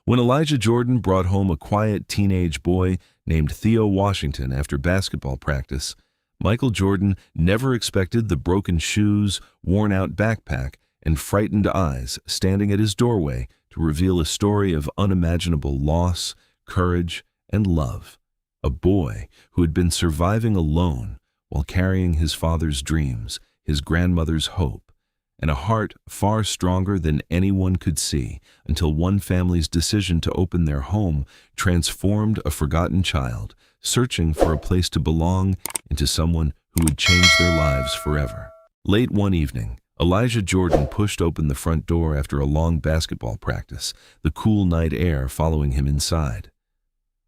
When Elijah Jordan brought home a quiet teenage boy named Theo Washington after basketball practice, Michael Jordan never expected the broken shoes, worn-out backpack, and frightened eyes standing at his doorway to reveal a story of unimaginable loss, courage, and love. A boy who had been surviving alone while carrying his father's dreams, his grandmother's hope, and a heart far stronger than anyone could see, until one family's decision to open their home transformed a forgotten child searching for a place to belong into someone who would change their lives forever. Late one evening, Elijah Jordan pushed open the front door after a long basketball practice, the cool night air following him inside.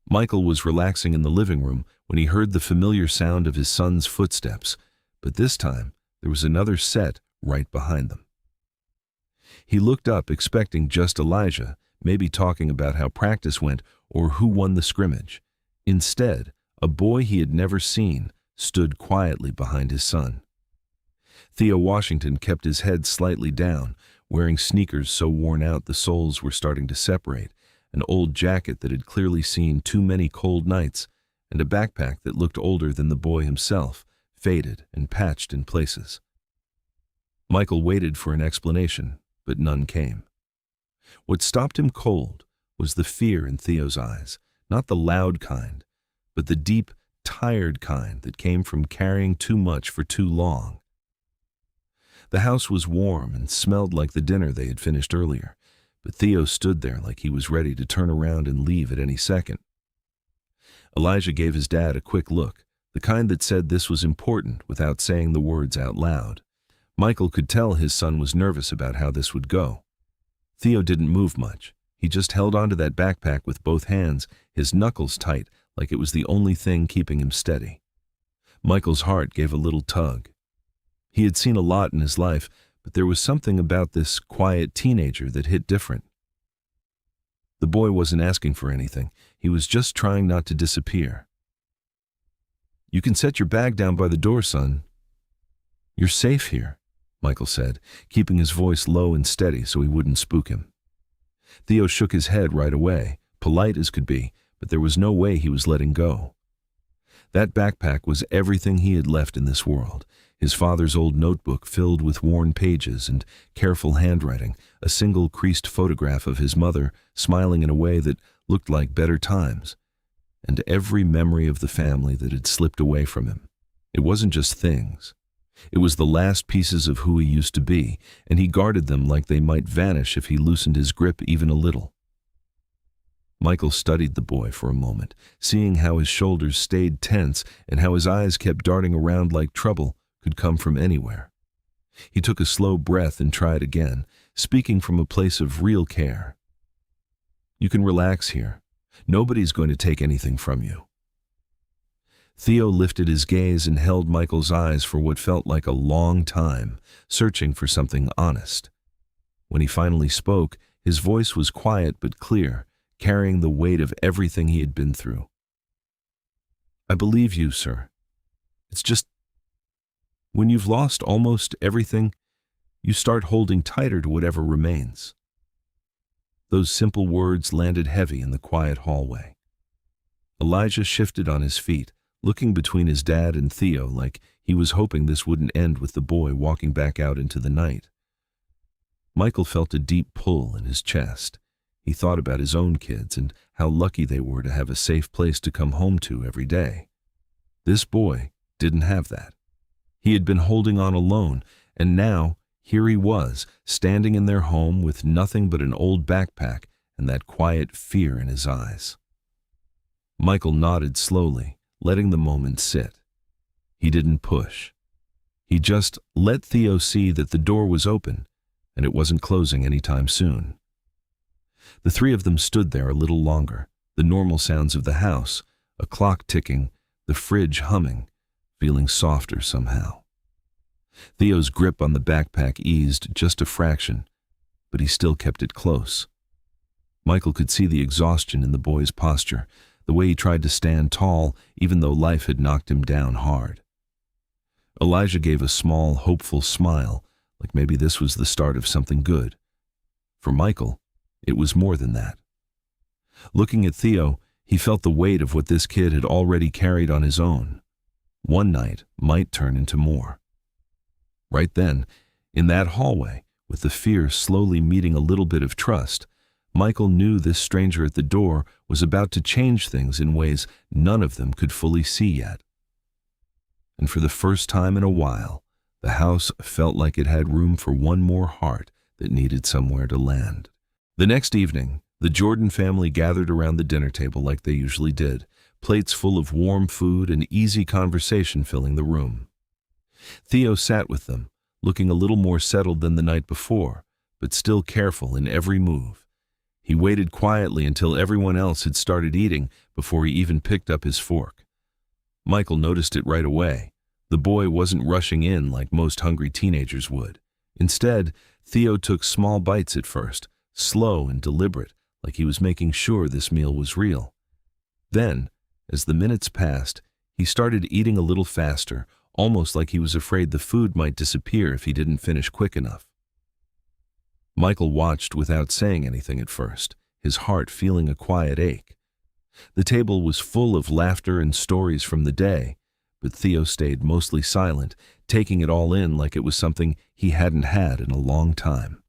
Michael was relaxing in the living room when he heard the familiar sound of his son's footsteps, but this time there was another set right behind them. He looked up expecting just Elijah, maybe talking about how practice went or who won the scrimmage. Instead, a boy he had never seen stood quietly behind his son. Theo Washington kept his head slightly down, wearing sneakers so worn out the soles were starting to separate, an old jacket that had clearly seen too many cold nights, and a backpack that looked older than the boy himself, faded and patched in places. Michael waited for an explanation, but none came. What stopped him cold was the fear in Theo's eyes, not the loud kind, but the deep, tired kind that came from carrying too much for too long. The house was warm and smelled like the dinner they had finished earlier, but Theo stood there like he was ready to turn around and leave at any second. Elijah gave his dad a quick look, the kind that said this was important without saying the words out loud. Michael could tell his son was nervous about how this would go. Theo didn't move much. He just held onto that backpack with both hands, his knuckles tight, like it was the only thing keeping him steady. Michael's heart gave a little tug. He had seen a lot in his life, but there was something about this quiet teenager that hit different. The boy wasn't asking for anything. He was just trying not to disappear. "You can set your bag down by the door, son. You're safe here," Michael said, keeping his voice low and steady so he wouldn't spook him. Theo shook his head right away, polite as could be, but there was no way he was letting go. That backpack was everything he had left in this world. His father's old notebook filled with worn pages and careful handwriting, a single creased photograph of his mother smiling in a way that looked like better times, and every memory of the family that had slipped away from him. It wasn't just things. It was the last pieces of who he used to be, and he guarded them like they might vanish if he loosened his grip even a little. Michael studied the boy for a moment, seeing how his shoulders stayed tense and how his eyes kept darting around like trouble could come from anywhere. He took a slow breath and tried again, speaking from a place of real care. "You can relax here. Nobody's going to take anything from you." Theo lifted his gaze and held Michael's eyes for what felt like a long time, searching for something honest. When he finally spoke, his voice was quiet but clear, carrying the weight of everything he had been through. "I believe you, sir. It's just, when you've lost almost everything, you start holding tighter to whatever remains." Those simple words landed heavy in the quiet hallway. Elijah shifted on his feet, looking between his dad and Theo like he was hoping this wouldn't end with the boy walking back out into the night. Michael felt a deep pull in his chest. He thought about his own kids and how lucky they were to have a safe place to come home to every day. This boy didn't have that. He had been holding on alone, and now here he was, standing in their home with nothing but an old backpack and that quiet fear in his eyes. Michael nodded slowly, letting the moment sit. He didn't push. He just let Theo see that the door was open, and it wasn't closing anytime soon. The three of them stood there a little longer, the normal sounds of the house, a clock ticking, the fridge humming, feeling softer somehow. Theo's grip on the backpack eased just a fraction, but he still kept it close. Michael could see the exhaustion in the boy's posture, the way he tried to stand tall even though life had knocked him down hard. Elijah gave a small, hopeful smile, like maybe this was the start of something good. For Michael, it was more than that. Looking at Theo, he felt the weight of what this kid had already carried on his own. One night might turn into more. Right then, in that hallway, with the fear slowly meeting a little bit of trust, Michael knew this stranger at the door was about to change things in ways none of them could fully see yet. And for the first time in a while, the house felt like it had room for one more heart that needed somewhere to land. The next evening, the Jordan family gathered around the dinner table like they usually did, plates full of warm food and easy conversation filling the room. Theo sat with them, looking a little more settled than the night before, but still careful in every move. He waited quietly until everyone else had started eating before he even picked up his fork. Michael noticed it right away. The boy wasn't rushing in like most hungry teenagers would. Instead, Theo took small bites at first, slow and deliberate, like he was making sure this meal was real. Then, as the minutes passed, he started eating a little faster, almost like he was afraid the food might disappear if he didn't finish quick enough. Michael watched without saying anything at first, his heart feeling a quiet ache. The table was full of laughter and stories from the day, but Theo stayed mostly silent, taking it all in like it was something he hadn't had in a long time.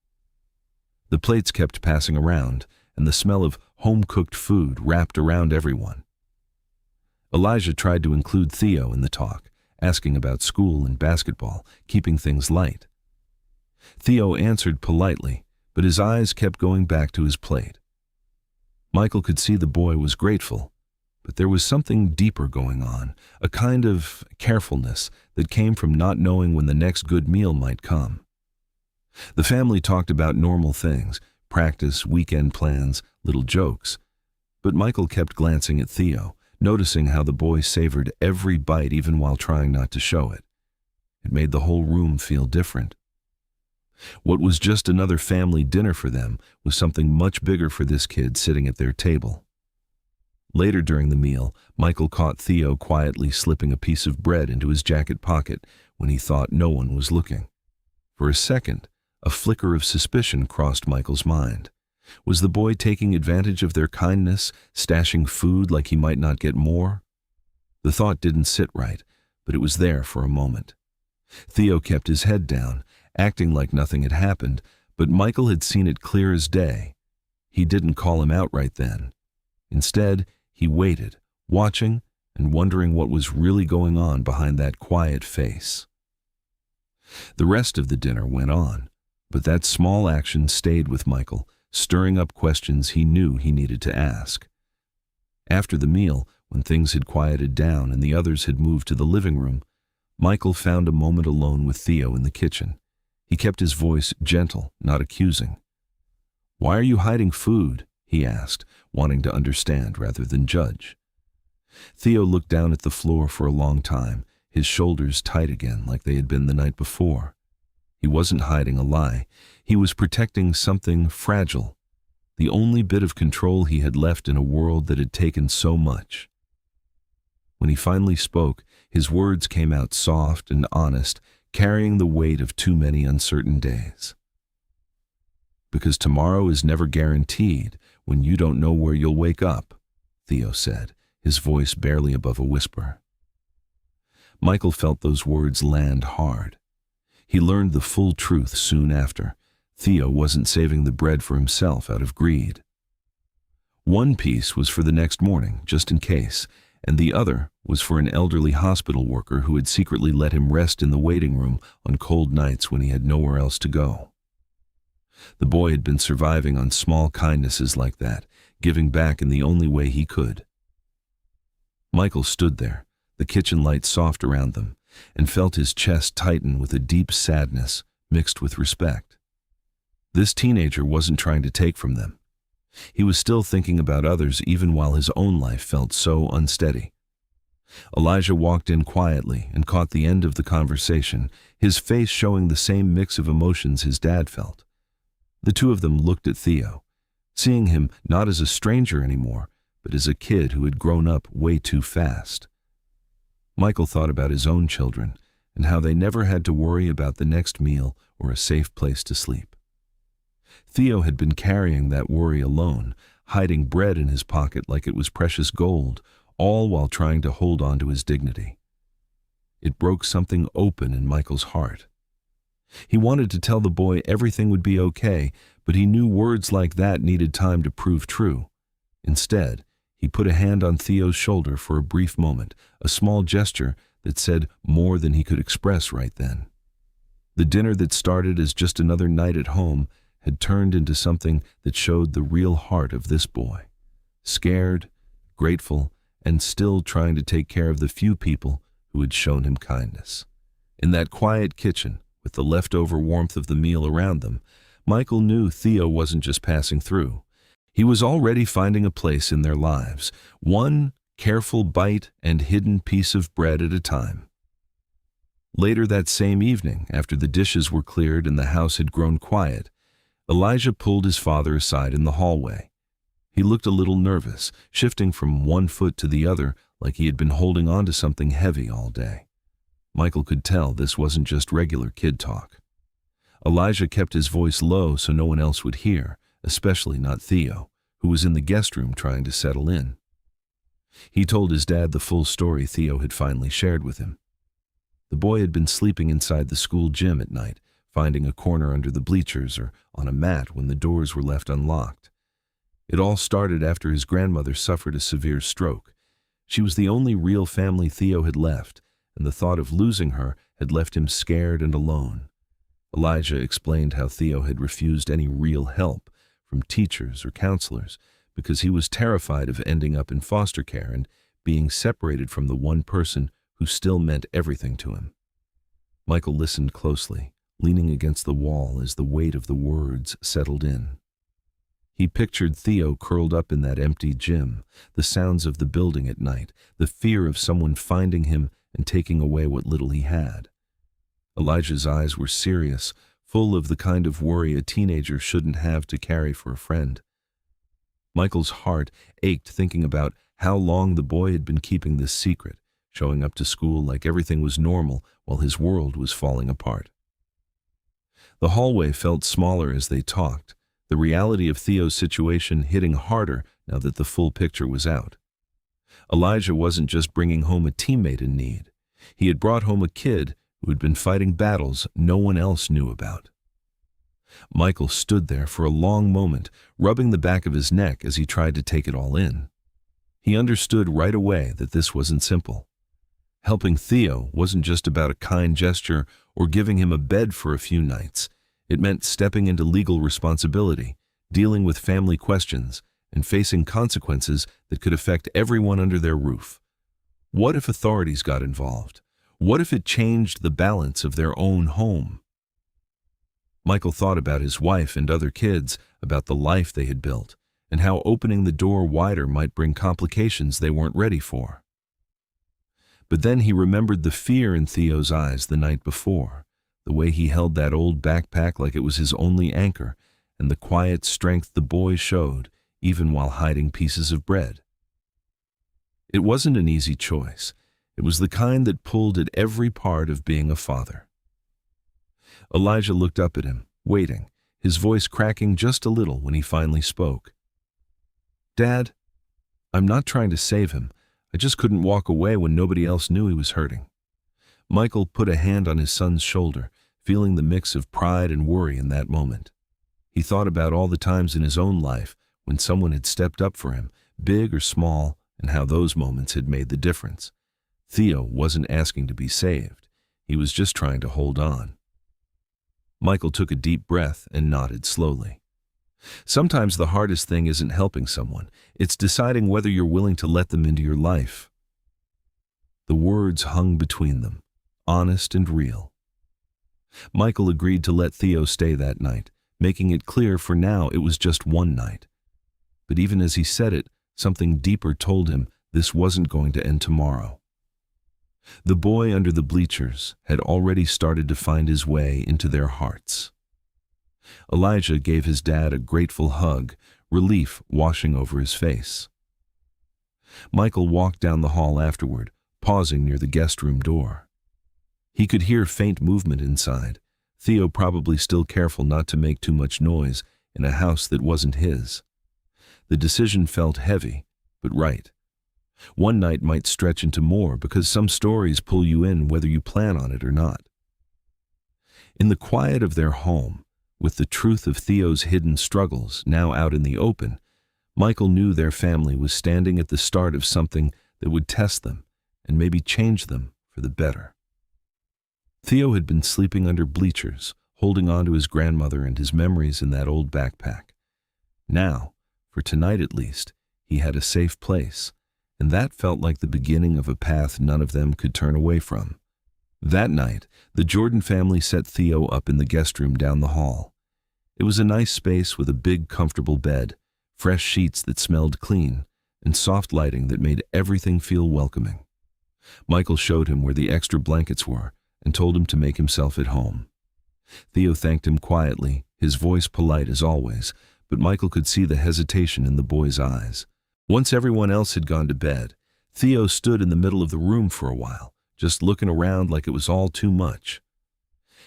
The plates kept passing around, and the smell of home-cooked food wrapped around everyone. Elijah tried to include Theo in the talk, asking about school and basketball, keeping things light. Theo answered politely, but his eyes kept going back to his plate. Michael could see the boy was grateful, but there was something deeper going on, a kind of carefulness that came from not knowing when the next good meal might come. The family talked about normal things, practice, weekend plans, little jokes, but Michael kept glancing at Theo, noticing how the boy savored every bite even while trying not to show it. It made the whole room feel different. What was just another family dinner for them was something much bigger for this kid sitting at their table. Later during the meal, Michael caught Theo quietly slipping a piece of bread into his jacket pocket when he thought no one was looking. For a second, a flicker of suspicion crossed Michael's mind. Was the boy taking advantage of their kindness, stashing food like he might not get more? The thought didn't sit right, but it was there for a moment. Theo kept his head down, acting like nothing had happened, but Michael had seen it clear as day. He didn't call him out right then. Instead, he waited, watching and wondering what was really going on behind that quiet face. The rest of the dinner went on, but that small action stayed with Michael, stirring up questions he knew he needed to ask. After the meal, when things had quieted down and the others had moved to the living room, Michael found a moment alone with Theo in the kitchen. He kept his voice gentle, not accusing. "Why are you hiding food?" he asked, wanting to understand rather than judge. Theo looked down at the floor for a long time, his shoulders tight again like they had been the night before. He wasn't hiding a lie. He was protecting something fragile, the only bit of control he had left in a world that had taken so much. When he finally spoke, his words came out soft and honest, carrying the weight of too many uncertain days. "Because tomorrow is never guaranteed when you don't know where you'll wake up," Theo said, his voice barely above a whisper. Michael felt those words land hard. He learned the full truth soon after. Theo wasn't saving the bread for himself out of greed. One piece was for the next morning, just in case, and the other was for an elderly hospital worker who had secretly let him rest in the waiting room on cold nights when he had nowhere else to go. The boy had been surviving on small kindnesses like that, giving back in the only way he could. Michael stood there, the kitchen light soft around them, and felt his chest tighten with a deep sadness mixed with respect. This teenager wasn't trying to take from them. He was still thinking about others even while his own life felt so unsteady. Elijah walked in quietly and caught the end of the conversation, his face showing the same mix of emotions his dad felt. The two of them looked at Theo, seeing him not as a stranger anymore, but as a kid who had grown up way too fast. Michael thought about his own children and how they never had to worry about the next meal or a safe place to sleep. Theo had been carrying that worry alone, hiding bread in his pocket like it was precious gold, all while trying to hold on to his dignity. It broke something open in Michael's heart. He wanted to tell the boy everything would be okay, but he knew words like that needed time to prove true. Instead, he put a hand on Theo's shoulder for a brief moment, a small gesture that said more than he could express right then. The dinner that started as just another night at home had turned into something that showed the real heart of this boy. Scared, grateful, and still trying to take care of the few people who had shown him kindness. In that quiet kitchen, with the leftover warmth of the meal around them, Michael knew Theo wasn't just passing through. He was already finding a place in their lives, one careful bite and hidden piece of bread at a time. Later that same evening, after the dishes were cleared and the house had grown quiet, Elijah pulled his father aside in the hallway. He looked a little nervous, shifting from one foot to the other like he had been holding on to something heavy all day. Michael could tell this wasn't just regular kid talk. Elijah kept his voice low so no one else would hear, especially not Theo, who was in the guest room trying to settle in. He told his dad the full story Theo had finally shared with him. The boy had been sleeping inside the school gym at night, finding a corner under the bleachers or on a mat when the doors were left unlocked. It all started after his grandmother suffered a severe stroke. She was the only real family Theo had left, and the thought of losing her had left him scared and alone. Elijah explained how Theo had refused any real help from teachers or counselors because he was terrified of ending up in foster care and being separated from the one person who still meant everything to him. Michael listened closely, leaning against the wall as the weight of the words settled in. He pictured Theo curled up in that empty gym, the sounds of the building at night, the fear of someone finding him and taking away what little he had. Elijah's eyes were serious, full of the kind of worry a teenager shouldn't have to carry for a friend. Michael's heart ached thinking about how long the boy had been keeping this secret, showing up to school like everything was normal while his world was falling apart. The hallway felt smaller as they talked, the reality of Theo's situation hitting harder now that the full picture was out. Elijah wasn't just bringing home a teammate in need. He had brought home a kid who had been fighting battles no one else knew about. Michael stood there for a long moment, rubbing the back of his neck as he tried to take it all in. He understood right away that this wasn't simple. Helping Theo wasn't just about a kind gesture or giving him a bed for a few nights. It meant stepping into legal responsibility, dealing with family questions, and facing consequences that could affect everyone under their roof. What if authorities got involved? What if it changed the balance of their own home? Michael thought about his wife and other kids, about the life they had built, and how opening the door wider might bring complications they weren't ready for. But then he remembered the fear in Theo's eyes the night before, the way he held that old backpack like it was his only anchor, and the quiet strength the boy showed, even while hiding pieces of bread. It wasn't an easy choice. It was the kind that pulled at every part of being a father. Elijah looked up at him, waiting, his voice cracking just a little when he finally spoke. "Dad, I'm not trying to save him. I just couldn't walk away when nobody else knew he was hurting." Michael put a hand on his son's shoulder, feeling the mix of pride and worry in that moment. He thought about all the times in his own life when someone had stepped up for him, big or small, and how those moments had made the difference. Theo wasn't asking to be saved. He was just trying to hold on. Michael took a deep breath and nodded slowly. Sometimes the hardest thing isn't helping someone. It's deciding whether you're willing to let them into your life. The words hung between them, honest and real. Michael agreed to let Theo stay that night, making it clear for now it was just one night. But even as he said it, something deeper told him this wasn't going to end tomorrow. The boy under the bleachers had already started to find his way into their hearts. Elijah gave his dad a grateful hug, relief washing over his face. Michael walked down the hall afterward, pausing near the guest room door. He could hear faint movement inside, Theo probably still careful not to make too much noise in a house that wasn't his. The decision felt heavy, but right. One night might stretch into more because some stories pull you in whether you plan on it or not. In the quiet of their home, with the truth of Theo's hidden struggles now out in the open, Michael knew their family was standing at the start of something that would test them and maybe change them for the better. Theo had been sleeping under bleachers, holding on to his grandmother and his memories in that old backpack. Now, for tonight at least, he had a safe place, and that felt like the beginning of a path none of them could turn away from. That night, the Jordan family set Theo up in the guest room down the hall. It was a nice space with a big, comfortable bed, fresh sheets that smelled clean, and soft lighting that made everything feel welcoming. Michael showed him where the extra blankets were and told him to make himself at home. Theo thanked him quietly, his voice polite as always, but Michael could see the hesitation in the boy's eyes. Once everyone else had gone to bed, Theo stood in the middle of the room for a while, just looking around like it was all too much.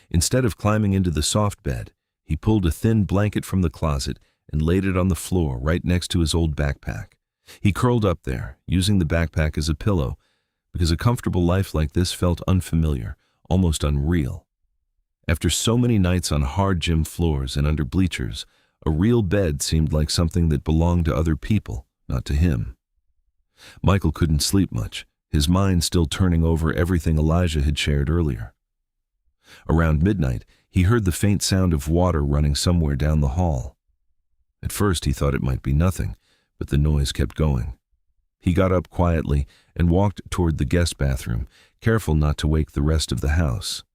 Instead of climbing into the soft bed, he pulled a thin blanket from the closet and laid it on the floor right next to his old backpack. He curled up there, using the backpack as a pillow, because a comfortable life like this felt unfamiliar, almost unreal. After so many nights on hard gym floors and under bleachers, a real bed seemed like something that belonged to other people, not to him. Michael couldn't sleep much, his mind still turning over everything Elijah had shared earlier. Around midnight, he heard the faint sound of water running somewhere down the hall. At first he thought it might be nothing, but the noise kept going. He got up quietly and walked toward the guest bathroom, careful not to wake the rest of the house.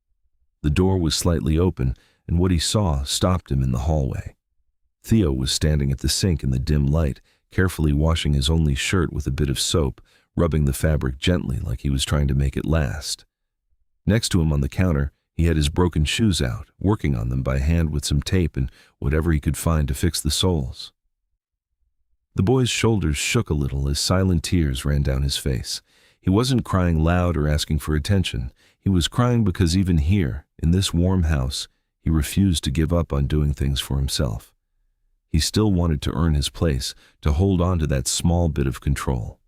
The door was slightly open, and what he saw stopped him in the hallway. Theo was standing at the sink in the dim light, carefully washing his only shirt with a bit of soap, rubbing the fabric gently like he was trying to make it last. Next to him on the counter, he had his broken shoes out, working on them by hand with some tape and whatever he could find to fix the soles. The boy's shoulders shook a little as silent tears ran down his face. He wasn't crying loud or asking for attention. He was crying because even here, in this warm house, he refused to give up on doing things for himself. He still wanted to earn his place, to hold on to that small bit of control.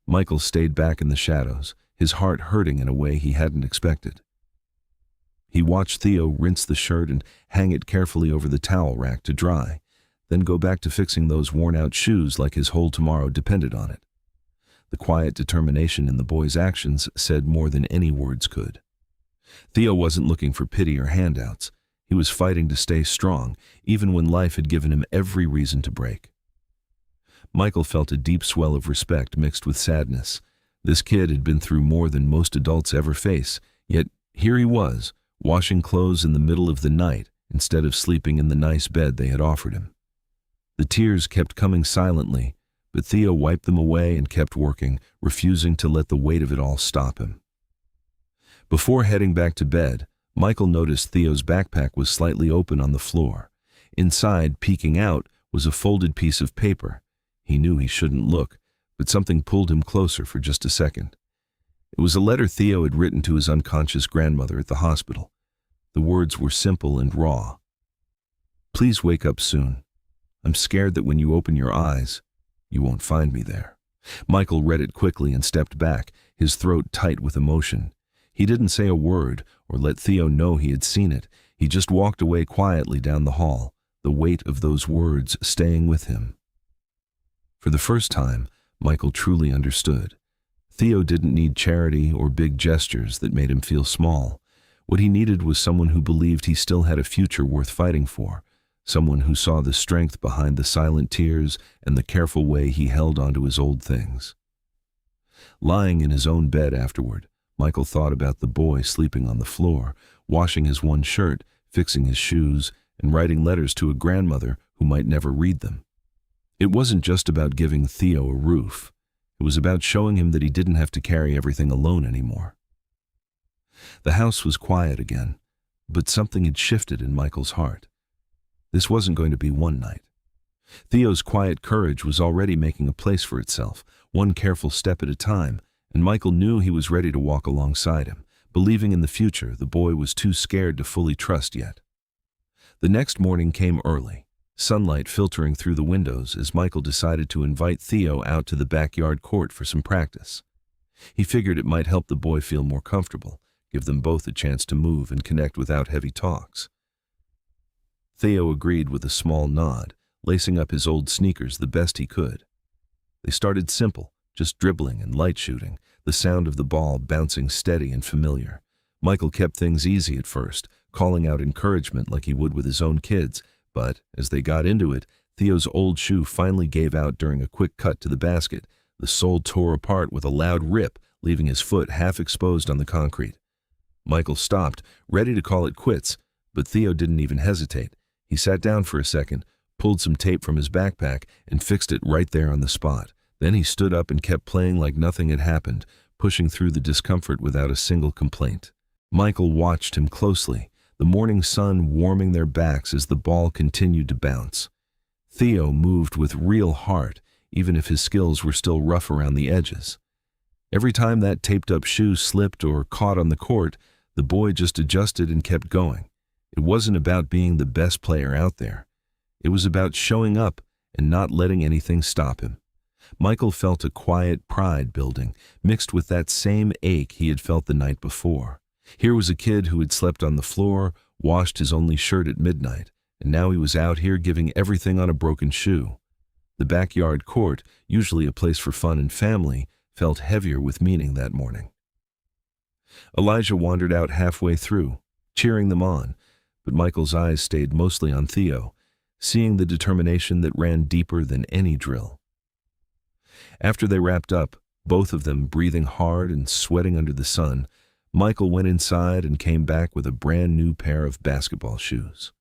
Michael stayed back in the shadows, his heart hurting in a way he hadn't expected. He watched Theo rinse the shirt and hang it carefully over the towel rack to dry, then go back to fixing those worn-out shoes like his whole tomorrow depended on it. The quiet determination in the boy's actions said more than any words could. Theo wasn't looking for pity or handouts. He was fighting to stay strong, even when life had given him every reason to break. Michael felt a deep swell of respect mixed with sadness. This kid had been through more than most adults ever face, yet here he was, washing clothes in the middle of the night instead of sleeping in the nice bed they had offered him. The tears kept coming silently, but Theo wiped them away and kept working, refusing to let the weight of it all stop him. Before heading back to bed, Michael noticed Theo's backpack was slightly open on the floor. Inside, peeking out, was a folded piece of paper. He knew he shouldn't look, but something pulled him closer for just a second. It was a letter Theo had written to his unconscious grandmother at the hospital. The words were simple and raw. "Please wake up soon. I'm scared that when you open your eyes, you won't find me there." Michael read it quickly and stepped back, his throat tight with emotion. He didn't say a word or let Theo know he had seen it. He just walked away quietly down the hall, the weight of those words staying with him. For the first time, Michael truly understood. Theo didn't need charity or big gestures that made him feel small. What he needed was someone who believed he still had a future worth fighting for, someone who saw the strength behind the silent tears and the careful way he held onto his old things. Lying in his own bed afterward, Michael thought about the boy sleeping on the floor, washing his one shirt, fixing his shoes, and writing letters to a grandmother who might never read them. It wasn't just about giving Theo a roof. It was about showing him that he didn't have to carry everything alone anymore. The house was quiet again, but something had shifted in Michael's heart. This wasn't going to be one night. Theo's quiet courage was already making a place for itself, one careful step at a time, and Michael knew he was ready to walk alongside him, believing in the future the boy was too scared to fully trust yet. The next morning came early. sunlight filtering through the windows as Michael decided to invite Theo out to the backyard court for some practice. He figured it might help the boy feel more comfortable, give them both a chance to move and connect without heavy talks. Theo agreed with a small nod, lacing up his old sneakers the best he could. They started simple, just dribbling and light shooting, the sound of the ball bouncing steady and familiar. Michael kept things easy at first, calling out encouragement like he would with his own kids, but as they got into it, Theo's old shoe finally gave out during a quick cut to the basket. The sole tore apart with a loud rip, leaving his foot half exposed on the concrete. Michael stopped, ready to call it quits, but Theo didn't even hesitate. He sat down for a second, pulled some tape from his backpack, and fixed it right there on the spot. Then he stood up and kept playing like nothing had happened, pushing through the discomfort without a single complaint. Michael watched him closely, the morning sun warming their backs as the ball continued to bounce. Theo moved with real heart, even if his skills were still rough around the edges. Every time that taped-up shoe slipped or caught on the court, the boy just adjusted and kept going. It wasn't about being the best player out there. It was about showing up and not letting anything stop him. Michael felt a quiet pride building, mixed with that same ache he had felt the night before. Here was a kid who had slept on the floor, washed his only shirt at midnight, and now he was out here giving everything on a broken shoe. The backyard court, usually a place for fun and family, felt heavier with meaning that morning. Elijah wandered out halfway through, cheering them on, but Michael's eyes stayed mostly on Theo, seeing the determination that ran deeper than any drill. After they wrapped up, both of them breathing hard and sweating under the sun, Michael went inside and came back with a brand new pair of basketball shoes.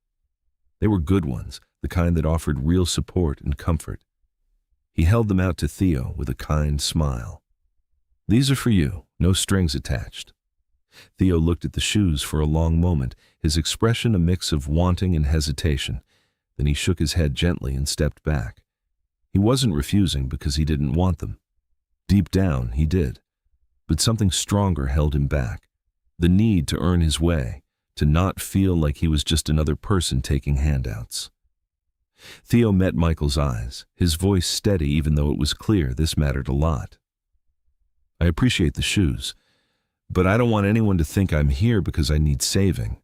They were good ones, the kind that offered real support and comfort. He held them out to Theo with a kind smile. "These are for you, no strings attached." Theo looked at the shoes for a long moment, his expression a mix of wanting and hesitation. Then he shook his head gently and stepped back. He wasn't refusing because he didn't want them. Deep down, he did. But something stronger held him back. The need to earn his way, to not feel like he was just another person taking handouts. Theo met Michael's eyes, his voice steady even though it was clear this mattered a lot. "I appreciate the shoes, but I don't want anyone to think I'm here because I need saving."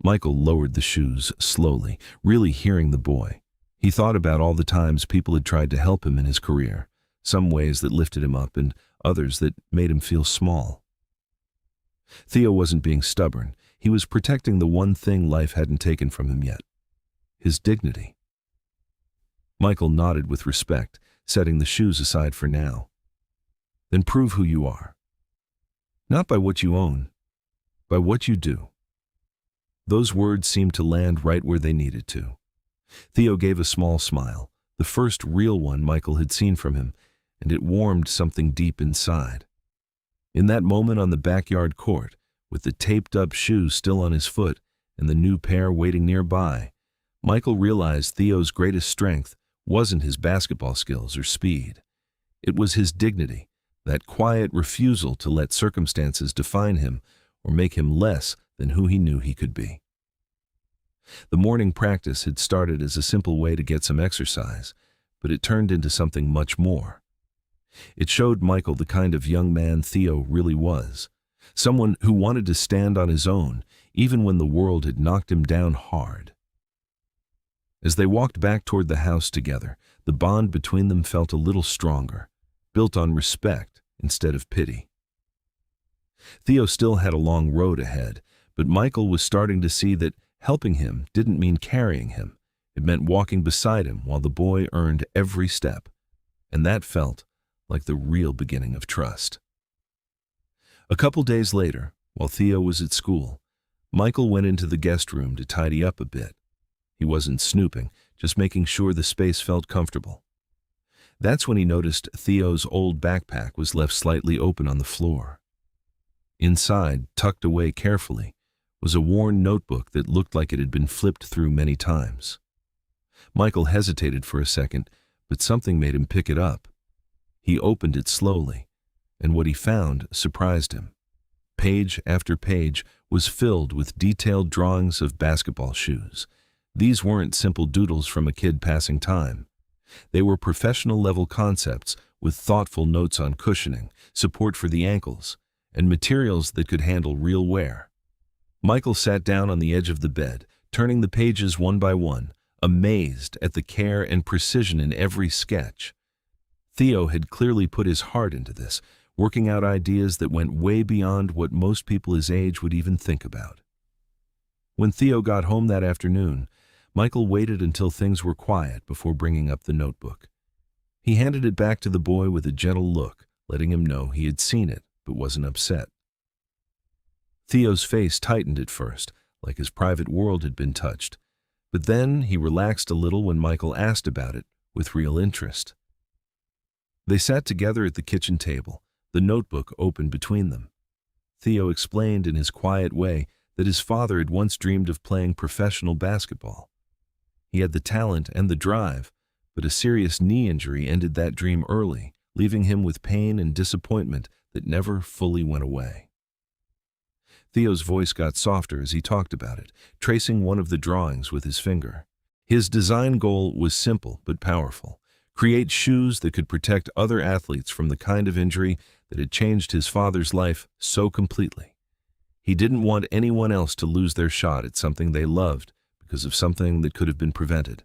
Michael lowered the shoes slowly, really hearing the boy. He thought about all the times people had tried to help him in his career, some ways that lifted him up and others that made him feel small. Theo wasn't being stubborn. He was protecting the one thing life hadn't taken from him yet: his dignity. Michael nodded with respect, setting the shoes aside for now. "Then prove who you are. Not by what you own, by what you do." Those words seemed to land right where they needed to. Theo gave a small smile, the first real one Michael had seen from him, and it warmed something deep inside. In that moment on the backyard court, with the taped-up shoe still on his foot and the new pair waiting nearby, Michael realized Theo's greatest strength wasn't his basketball skills or speed. It was his dignity, that quiet refusal to let circumstances define him or make him less than who he knew he could be. The morning practice had started as a simple way to get some exercise, but it turned into something much more. It showed Michael the kind of young man Theo really was, someone who wanted to stand on his own, even when the world had knocked him down hard. As they walked back toward the house together, the bond between them felt a little stronger, built on respect instead of pity. Theo still had a long road ahead, but Michael was starting to see that helping him didn't mean carrying him. It meant walking beside him while the boy earned every step, and that felt like the real beginning of trust. A couple days later, while Theo was at school, Michael went into the guest room to tidy up a bit. He wasn't snooping, just making sure the space felt comfortable. That's when he noticed Theo's old backpack was left slightly open on the floor. Inside, tucked away carefully, was a worn notebook that looked like it had been flipped through many times. Michael hesitated for a second, but something made him pick it up. He opened it slowly, and what he found surprised him. Page after page was filled with detailed drawings of basketball shoes, These weren't simple doodles from a kid passing time. They were professional-level concepts with thoughtful notes on cushioning, support for the ankles, and materials that could handle real wear. Michael sat down on the edge of the bed, turning the pages one by one, amazed at the care and precision in every sketch. Theo had clearly put his heart into this, working out ideas that went way beyond what most people his age would even think about. When Theo got home that afternoon, Michael waited until things were quiet before bringing up the notebook. He handed it back to the boy with a gentle look, letting him know he had seen it but wasn't upset. Theo's face tightened at first, like his private world had been touched, but then he relaxed a little when Michael asked about it with real interest. They sat together at the kitchen table, the notebook open between them. Theo explained in his quiet way that his father had once dreamed of playing professional basketball. He had the talent and the drive, but a serious knee injury ended that dream early, leaving him with pain and disappointment that never fully went away. Theo's voice got softer as he talked about it, tracing one of the drawings with his finger. His design goal was simple but powerful: create shoes that could protect other athletes from the kind of injury that had changed his father's life so completely. He didn't want anyone else to lose their shot at something they loved because of something that could have been prevented.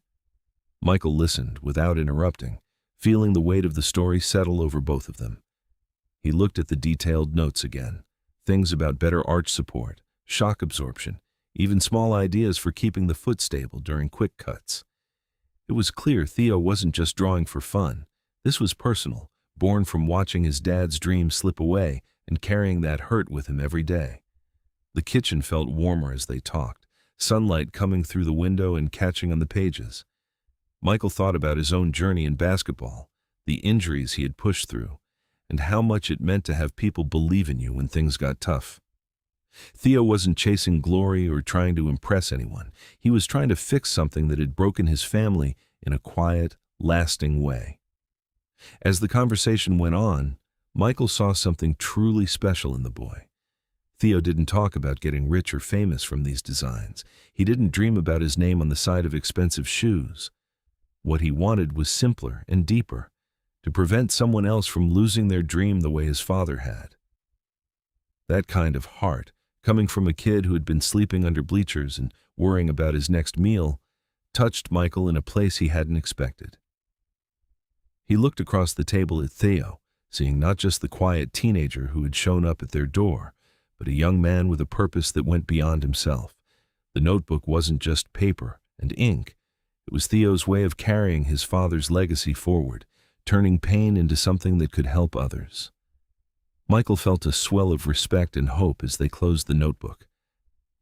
Michael listened without interrupting, feeling the weight of the story settle over both of them. He looked at the detailed notes again, things about better arch support, shock absorption, even small ideas for keeping the foot stable during quick cuts. It was clear Theo wasn't just drawing for fun. This was personal, born from watching his dad's dream slip away and carrying that hurt with him every day. The kitchen felt warmer as they talked, sunlight coming through the window and catching on the pages. Michael thought about his own journey in basketball, the injuries he had pushed through, and how much it meant to have people believe in you when things got tough. Theo wasn't chasing glory or trying to impress anyone. He was trying to fix something that had broken his family in a quiet, lasting way. As the conversation went on, Michael saw something truly special in the boy. Theo didn't talk about getting rich or famous from these designs. He didn't dream about his name on the side of expensive shoes. What he wanted was simpler and deeper, to prevent someone else from losing their dream the way his father had. That kind of heart, coming from a kid who had been sleeping under bleachers and worrying about his next meal, touched Michael in a place he hadn't expected. He looked across the table at Theo, seeing not just the quiet teenager who had shown up at their door, but a young man with a purpose that went beyond himself. The notebook wasn't just paper and ink. It was Theo's way of carrying his father's legacy forward, turning pain into something that could help others. Michael felt a swell of respect and hope as they closed the notebook.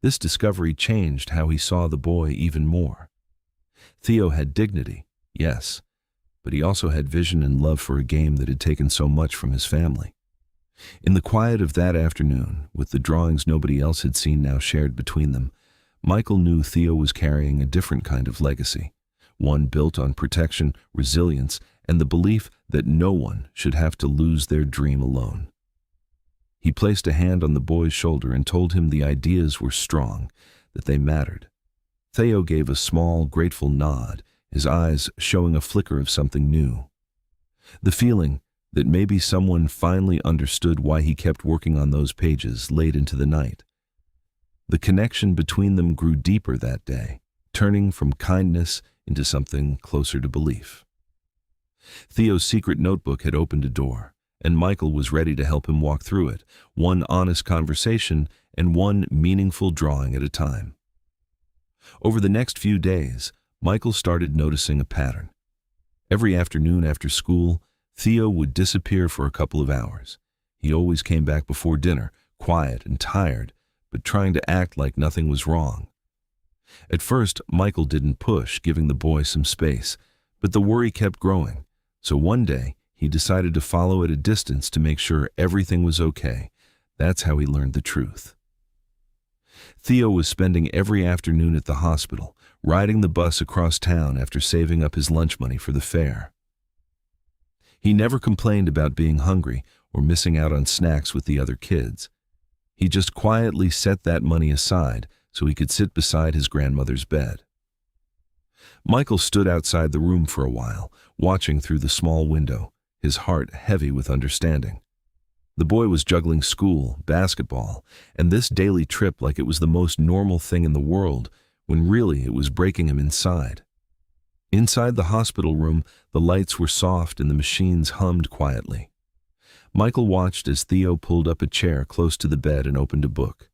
This discovery changed how he saw the boy even more. Theo had dignity, yes, but he also had vision and love for a game that had taken so much from his family. In the quiet of that afternoon, with the drawings nobody else had seen now shared between them, Michael knew Theo was carrying a different kind of legacy, one built on protection, resilience, and the belief that no one should have to lose their dream alone. He placed a hand on the boy's shoulder and told him the ideas were strong, that they mattered. Theo gave a small, grateful nod, his eyes showing a flicker of something new. The feeling that maybe someone finally understood why he kept working on those pages late into the night. The connection between them grew deeper that day, turning from kindness into something closer to belief. Theo's secret notebook had opened a door, and Michael was ready to help him walk through it, one honest conversation and one meaningful drawing at a time. Over the next few days, Michael started noticing a pattern. Every afternoon after school, Theo would disappear for a couple of hours. He always came back before dinner, quiet and tired, but trying to act like nothing was wrong. At first, Michael didn't push, giving the boy some space, but the worry kept growing. So one day, he decided to follow at a distance to make sure everything was okay. That's how he learned the truth. Theo was spending every afternoon at the hospital, riding the bus across town after saving up his lunch money for the fare. He never complained about being hungry or missing out on snacks with the other kids. He just quietly set that money aside so he could sit beside his grandmother's bed. Michael stood outside the room for a while, watching through the small window, his heart heavy with understanding. The boy was juggling school, basketball, and this daily trip like it was the most normal thing in the world, when really it was breaking him inside. Inside the hospital room, the lights were soft and the machines hummed quietly. Michael watched as Theo pulled up a chair close to the bed and opened a book.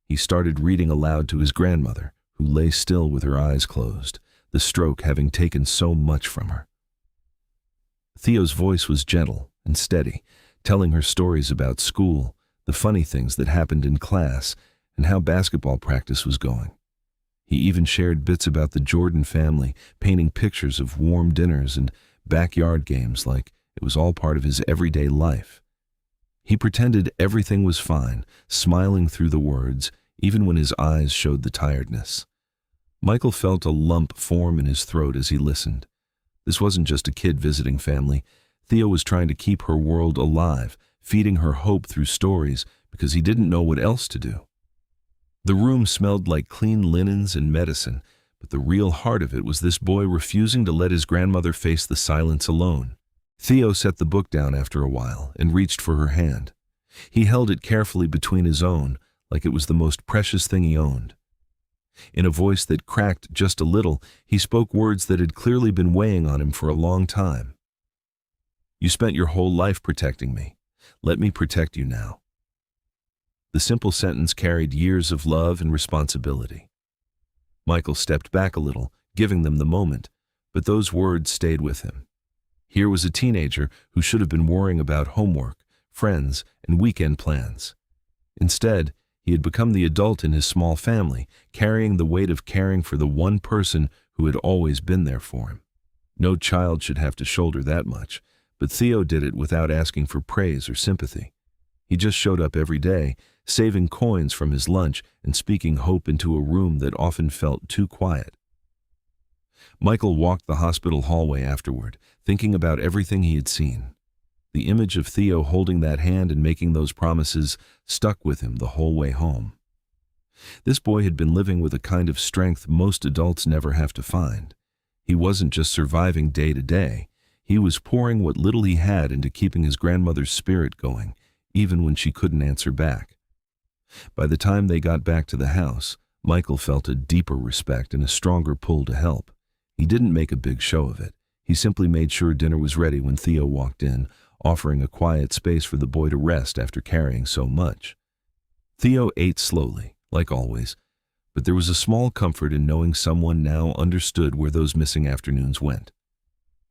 He started reading aloud to his grandmother, who lay still with her eyes closed, the stroke having taken so much from her. Theo's voice was gentle and steady, telling her stories about school, the funny things that happened in class, and how basketball practice was going. He even shared bits about the Jordan family, painting pictures of warm dinners and backyard games like it was all part of his everyday life. He pretended everything was fine, smiling through the words, even when his eyes showed the tiredness. Michael felt a lump form in his throat as he listened. This wasn't just a kid visiting family. Theo was trying to keep her world alive, feeding her hope through stories because he didn't know what else to do. The room smelled like clean linens and medicine, but the real heart of it was this boy refusing to let his grandmother face the silence alone. Theo set the book down after a while and reached for her hand. He held it carefully between his own, like it was the most precious thing he owned. In a voice that cracked just a little, he spoke words that had clearly been weighing on him for a long time. "You spent your whole life protecting me. Let me protect you now." The simple sentence carried years of love and responsibility. Michael stepped back a little, giving them the moment, but those words stayed with him. Here was a teenager who should have been worrying about homework, friends, and weekend plans. Instead, he had become the adult in his small family, carrying the weight of caring for the one person who had always been there for him. No child should have to shoulder that much, but Theo did it without asking for praise or sympathy. He just showed up every day, saving coins from his lunch and speaking hope into a room that often felt too quiet. Michael walked the hospital hallway afterward, thinking about everything he had seen. The image of Theo holding that hand and making those promises stuck with him the whole way home. This boy had been living with a kind of strength most adults never have to find. He wasn't just surviving day to day. He was pouring what little he had into keeping his grandmother's spirit going, even when she couldn't answer back. By the time they got back to the house, Michael felt a deeper respect and a stronger pull to help. He didn't make a big show of it. He simply made sure dinner was ready when Theo walked in, offering a quiet space for the boy to rest after carrying so much. Theo ate slowly, like always, but there was a small comfort in knowing someone now understood where those missing afternoons went.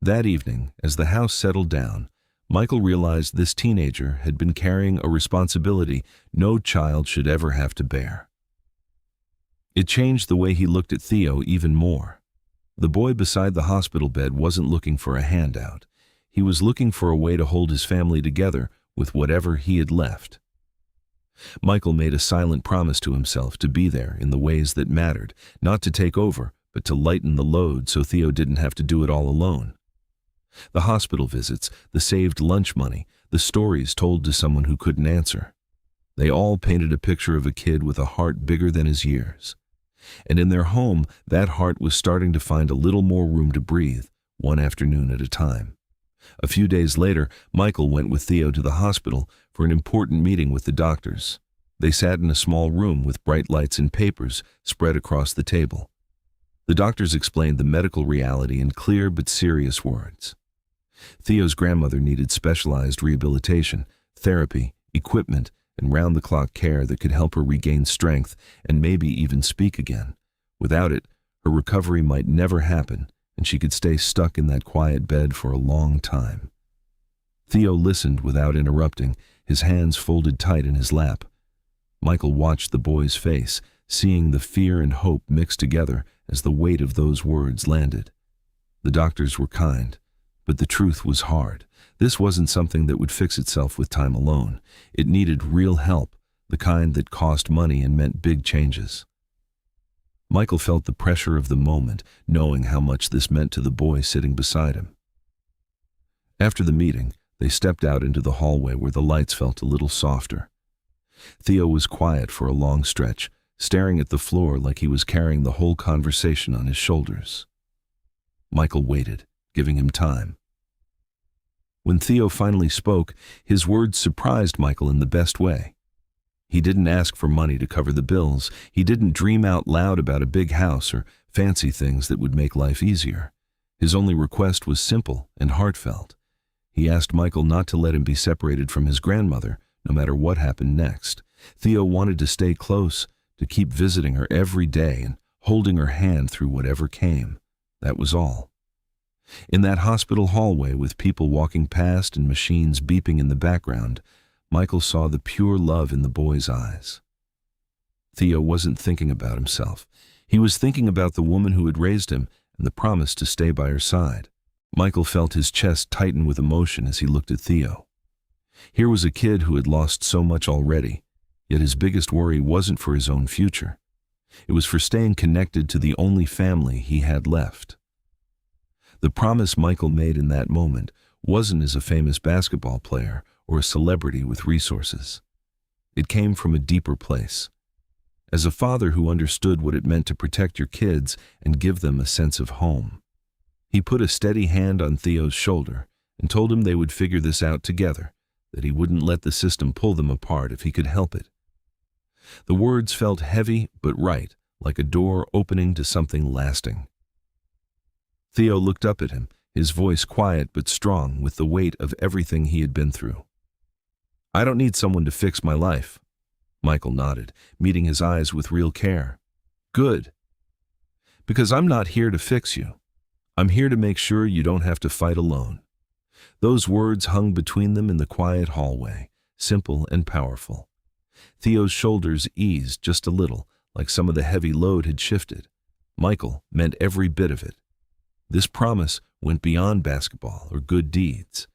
That evening, as the house settled down, Michael realized this teenager had been carrying a responsibility no child should ever have to bear. It changed the way he looked at Theo even more. The boy beside the hospital bed wasn't looking for a handout. He was looking for a way to hold his family together with whatever he had left. Michael made a silent promise to himself to be there in the ways that mattered, not to take over, but to lighten the load so Theo didn't have to do it all alone. The hospital visits, the saved lunch money, the stories told to someone who couldn't answer. They all painted a picture of a kid with a heart bigger than his years. And in their home, that heart was starting to find a little more room to breathe, one afternoon at a time. A few days later, Michael went with Theo to the hospital for an important meeting with the doctors. They sat in a small room with bright lights and papers spread across the table. The doctors explained the medical reality in clear but serious words. Theo's grandmother needed specialized rehabilitation, therapy, equipment, and round-the-clock care that could help her regain strength and maybe even speak again. Without it, her recovery might never happen, and she could stay stuck in that quiet bed for a long time. Theo listened without interrupting, his hands folded tight in his lap. Michael watched the boy's face, seeing the fear and hope mixed together as the weight of those words landed. The doctors were kind, but the truth was hard. This wasn't something that would fix itself with time alone. It needed real help, the kind that cost money and meant big changes. Michael felt the pressure of the moment, knowing how much this meant to the boy sitting beside him. After the meeting, they stepped out into the hallway where the lights felt a little softer. Theo was quiet for a long stretch, staring at the floor like he was carrying the whole conversation on his shoulders. Michael waited, giving him time. When Theo finally spoke, his words surprised Michael in the best way. He didn't ask for money to cover the bills. He didn't dream out loud about a big house or fancy things that would make life easier. His only request was simple and heartfelt. He asked Michael not to let him be separated from his grandmother, no matter what happened next. Theo wanted to stay close, to keep visiting her every day and holding her hand through whatever came. That was all. In that hospital hallway with people walking past and machines beeping in the background, Michael saw the pure love in the boy's eyes. Theo wasn't thinking about himself. He was thinking about the woman who had raised him and the promise to stay by her side. Michael felt his chest tighten with emotion as he looked at Theo. Here was a kid who had lost so much already, yet his biggest worry wasn't for his own future. It was for staying connected to the only family he had left. The promise Michael made in that moment wasn't as a famous basketball player or a celebrity with resources. It came from a deeper place. As a father who understood what it meant to protect your kids and give them a sense of home. He put a steady hand on Theo's shoulder and told him they would figure this out together, that he wouldn't let the system pull them apart if he could help it. The words felt heavy but right, like a door opening to something lasting. Theo looked up at him, his voice quiet but strong with the weight of everything he had been through. "I don't need someone to fix my life." Michael nodded, meeting his eyes with real care. "Good. Because I'm not here to fix you. I'm here to make sure you don't have to fight alone." Those words hung between them in the quiet hallway, simple and powerful. Theo's shoulders eased just a little, like some of the heavy load had shifted. Michael meant every bit of it. This promise went beyond basketball or good deeds.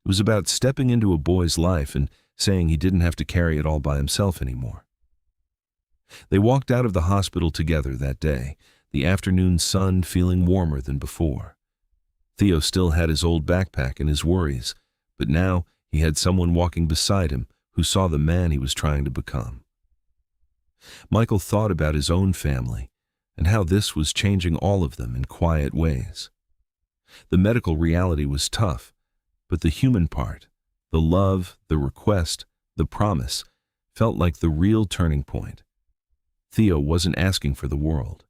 It was about stepping into a boy's life and saying he didn't have to carry it all by himself anymore. They walked out of the hospital together that day, the afternoon sun feeling warmer than before. Theo still had his old backpack and his worries, but now he had someone walking beside him who saw the man he was trying to become. Michael thought about his own family and how this was changing all of them in quiet ways. The medical reality was tough, but the human part, the love, the request, the promise, felt like the real turning point. Theo wasn't asking for the world.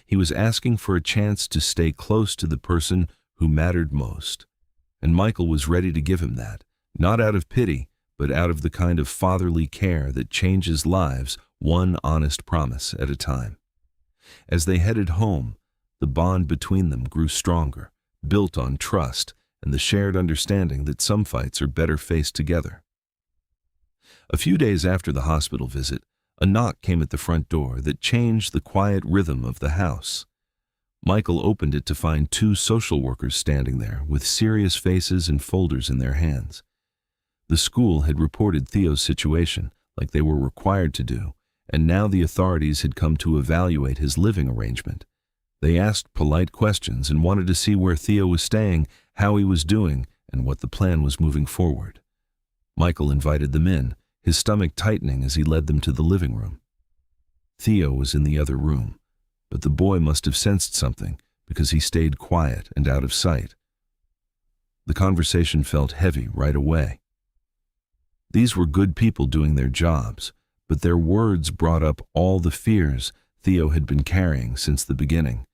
He was asking for a chance to stay close to the person who mattered most. And Michael was ready to give him that, not out of pity, but out of the kind of fatherly care that changes lives one honest promise at a time. As they headed home, the bond between them grew stronger, built on trust and the shared understanding that some fights are better faced together. A few days after the hospital visit, a knock came at the front door that changed the quiet rhythm of the house. Michael opened it to find two social workers standing there with serious faces and folders in their hands. The school had reported Theo's situation, like they were required to do, and now the authorities had come to evaluate his living arrangement. They asked polite questions and wanted to see where Theo was staying, how he was doing, and what the plan was moving forward. Michael invited them in, his stomach tightening as he led them to the living room. Theo was in the other room, but the boy must have sensed something because he stayed quiet and out of sight. The conversation felt heavy right away. These were good people doing their jobs, but their words brought up all the fears Theo had been carrying since the beginning.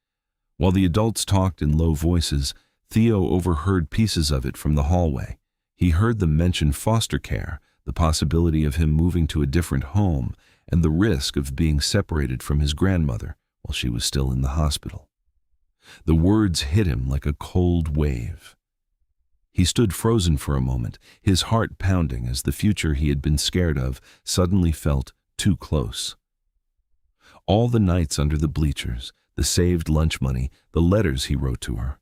While the adults talked in low voices, Theo overheard pieces of it from the hallway. He heard them mention foster care, the possibility of him moving to a different home, and the risk of being separated from his grandmother while she was still in the hospital. The words hit him like a cold wave. He stood frozen for a moment, his heart pounding as the future he had been scared of suddenly felt too close. All the nights under the bleachers, the saved lunch money, the letters he wrote to her.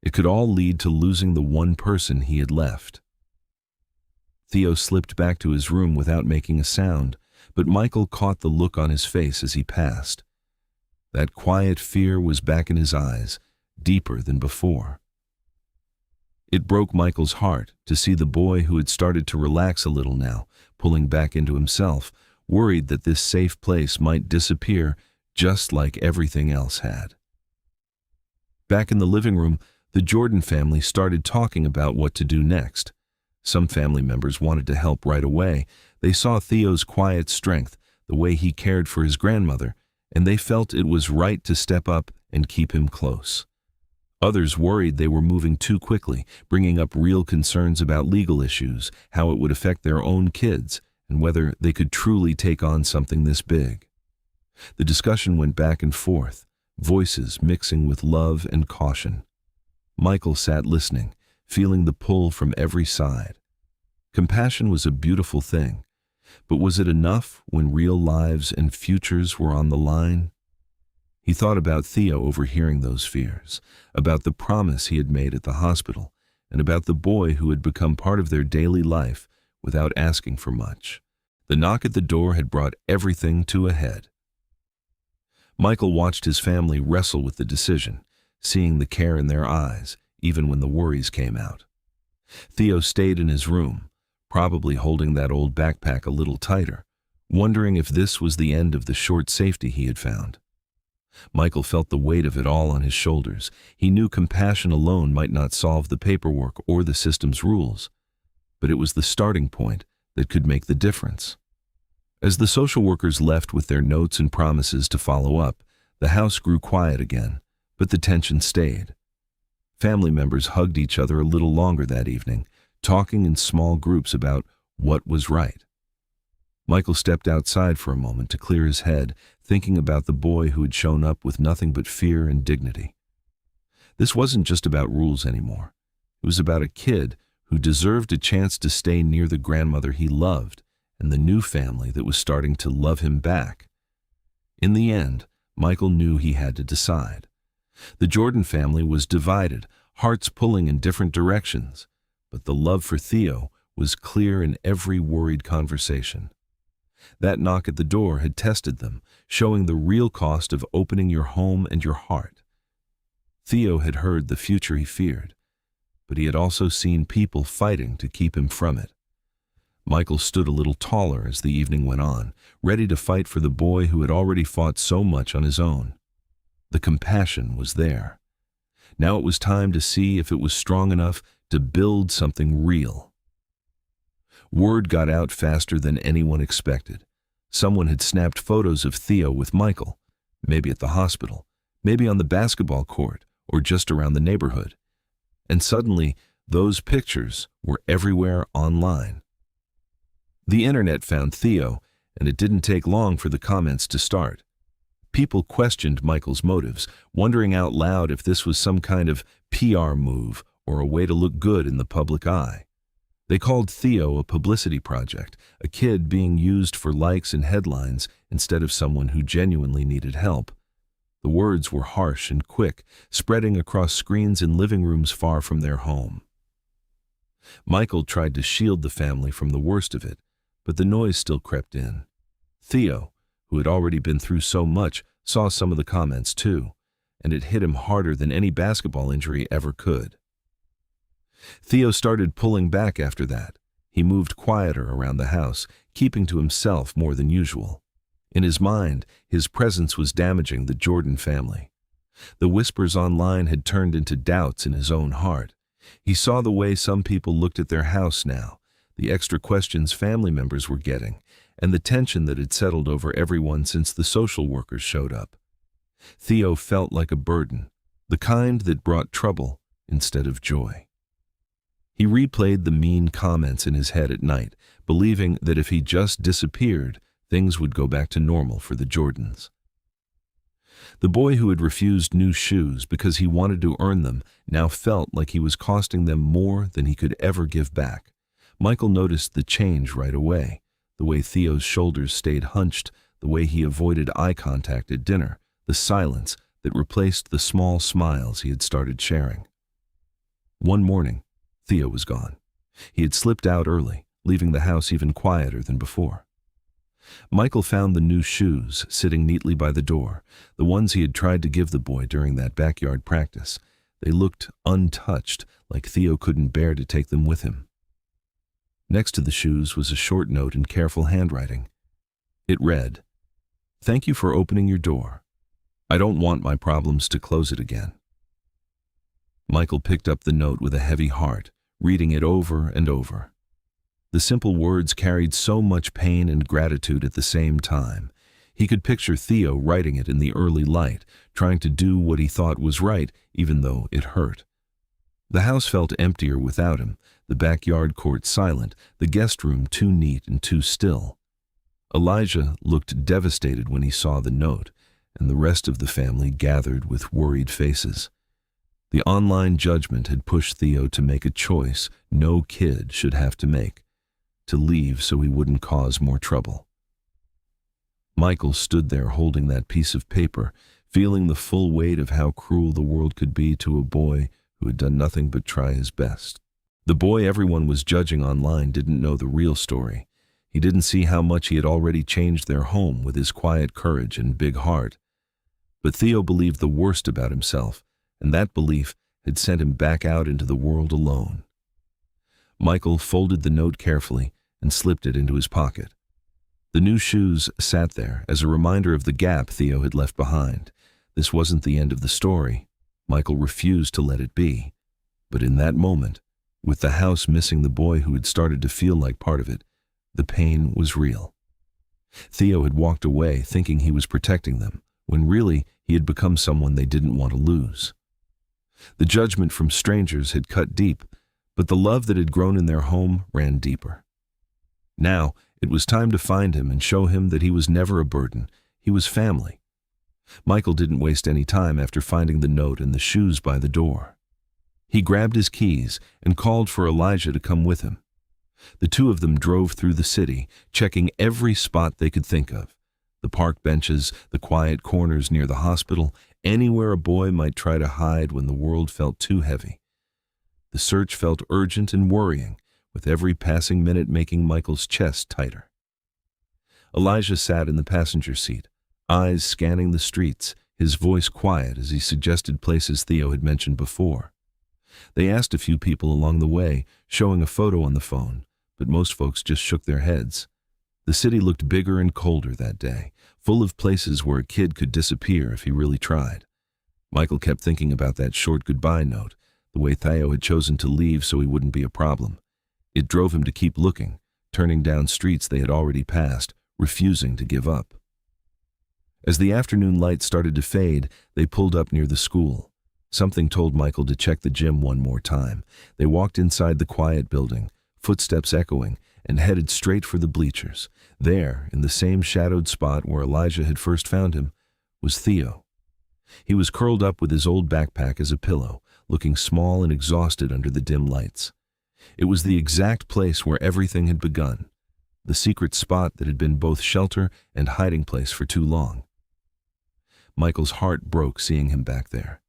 It could all lead to losing the one person he had left. Theo slipped back to his room without making a sound, but Michael caught the look on his face as he passed. That quiet fear was back in his eyes, deeper than before. It broke Michael's heart to see the boy who had started to relax a little now, pulling back into himself, worried that this safe place might disappear just like everything else had. Back in the living room, the Jordan family started talking about what to do next. Some family members wanted to help right away. They saw Theo's quiet strength, the way he cared for his grandmother, and they felt it was right to step up and keep him close. Others worried they were moving too quickly, bringing up real concerns about legal issues, how it would affect their own kids, and whether they could truly take on something this big. The discussion went back and forth, voices mixing with love and caution. Michael sat listening, feeling the pull from every side. Compassion was a beautiful thing, but was it enough when real lives and futures were on the line? He thought about Theo overhearing those fears, about the promise he had made at the hospital, and about the boy who had become part of their daily life without asking for much. The knock at the door had brought everything to a head. Michael watched his family wrestle with the decision, seeing the care in their eyes, even when the worries came out. Theo stayed in his room, probably holding that old backpack a little tighter, wondering if this was the end of the short safety he had found. Michael felt the weight of it all on his shoulders. He knew compassion alone might not solve the paperwork or the system's rules, but it was the starting point that could make the difference. As the social workers left with their notes and promises to follow up, the house grew quiet again, but the tension stayed. Family members hugged each other a little longer that evening, talking in small groups about what was right. Michael stepped outside for a moment to clear his head, thinking about the boy who had shown up with nothing but fear and dignity. This wasn't just about rules anymore. It was about a kid who deserved a chance to stay near the grandmother he loved and the new family that was starting to love him back. In the end, Michael knew he had to decide. The Jordan family was divided, hearts pulling in different directions, but the love for Theo was clear in every worried conversation. That knock at the door had tested them, showing the real cost of opening your home and your heart. Theo had heard the future he feared, but he had also seen people fighting to keep him from it. Michael stood a little taller as the evening went on, ready to fight for the boy who had already fought so much on his own. The compassion was there. Now it was time to see if it was strong enough to build something real. Word got out faster than anyone expected. Someone had snapped photos of Theo with Michael, maybe at the hospital, maybe on the basketball court, or just around the neighborhood. And suddenly, those pictures were everywhere online. The internet found Theo, and it didn't take long for the comments to start. People questioned Michael's motives, wondering out loud if this was some kind of PR move or a way to look good in the public eye. They called Theo a publicity project, a kid being used for likes and headlines instead of someone who genuinely needed help. The words were harsh and quick, spreading across screens in living rooms far from their home. Michael tried to shield the family from the worst of it, but the noise still crept in. Theo, who had already been through so much, saw some of the comments too, and it hit him harder than any basketball injury ever could. Theo started pulling back after that. He moved quieter around the house, keeping to himself more than usual. In his mind, his presence was damaging the Jordan family. The whispers online had turned into doubts in his own heart. He saw the way some people looked at their house now, the extra questions family members were getting, and the tension that had settled over everyone since the social workers showed up. Theo felt like a burden, the kind that brought trouble instead of joy. He replayed the mean comments in his head at night, believing that if he just disappeared, things would go back to normal for the Jordans. The boy who had refused new shoes because he wanted to earn them now felt like he was costing them more than he could ever give back. Michael noticed the change right away, the way Theo's shoulders stayed hunched, the way he avoided eye contact at dinner, the silence that replaced the small smiles he had started sharing. One morning, Theo was gone. He had slipped out early, leaving the house even quieter than before. Michael found the new shoes sitting neatly by the door, the ones he had tried to give the boy during that backyard practice. They looked untouched, like Theo couldn't bear to take them with him. Next to the shoes was a short note in careful handwriting. It read, "Thank you for opening your door. I don't want my problems to close it again." Michael picked up the note with a heavy heart, reading it over and over. The simple words carried so much pain and gratitude at the same time. He could picture Theo writing it in the early light, trying to do what he thought was right, even though it hurt. The house felt emptier without him, the backyard court silent, the guest room too neat and too still. Elijah looked devastated when he saw the note, and the rest of the family gathered with worried faces. The online judgment had pushed Theo to make a choice no kid should have to make, to leave so he wouldn't cause more trouble. Michael stood there holding that piece of paper, feeling the full weight of how cruel the world could be to a boy who had done nothing but try his best. The boy everyone was judging online didn't know the real story. He didn't see how much he had already changed their home with his quiet courage and big heart. But Theo believed the worst about himself, and that belief had sent him back out into the world alone. Michael folded the note carefully and slipped it into his pocket. The new shoes sat there as a reminder of the gap Theo had left behind. This wasn't the end of the story. Michael refused to let it be. But in that moment, with the house missing the boy who had started to feel like part of it, the pain was real. Theo had walked away thinking he was protecting them, when really he had become someone they didn't want to lose. The judgment from strangers had cut deep, but the love that had grown in their home ran deeper. Now, it was time to find him and show him that he was never a burden. He was family. Michael didn't waste any time after finding the note and the shoes by the door. He grabbed his keys and called for Elijah to come with him. The two of them drove through the city, checking every spot they could think of. The park benches, the quiet corners near the hospital, anywhere a boy might try to hide when the world felt too heavy. The search felt urgent and worrying, with every passing minute making Michael's chest tighter. Elijah sat in the passenger seat, eyes scanning the streets, his voice quiet as he suggested places Theo had mentioned before. They asked a few people along the way, showing a photo on the phone, but most folks just shook their heads. The city looked bigger and colder that day, full of places where a kid could disappear if he really tried. Michael kept thinking about that short goodbye note, the way Theo had chosen to leave so he wouldn't be a problem. It drove him to keep looking, turning down streets they had already passed, refusing to give up. As the afternoon light started to fade, they pulled up near the school. Something told Michael to check the gym one more time. They walked inside the quiet building, footsteps echoing, and headed straight for the bleachers. There, in the same shadowed spot where Elijah had first found him, was Theo. He was curled up with his old backpack as a pillow, looking small and exhausted under the dim lights. It was the exact place where everything had begun, the secret spot that had been both shelter and hiding place for too long. Michael's heart broke seeing him back there.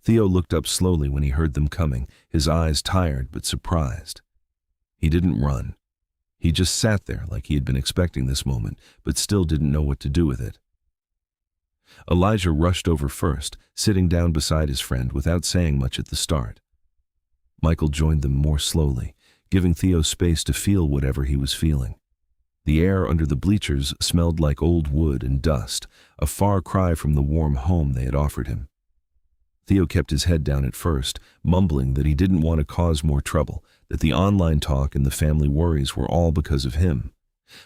Theo looked up slowly when he heard them coming, his eyes tired but surprised. He didn't run. He just sat there like he had been expecting this moment, but still didn't know what to do with it. Elijah rushed over first, sitting down beside his friend without saying much at the start. Michael joined them more slowly, giving Theo space to feel whatever he was feeling. The air under the bleachers smelled like old wood and dust, a far cry from the warm home they had offered him. Theo kept his head down at first, mumbling that he didn't want to cause more trouble, that the online talk and the family worries were all because of him.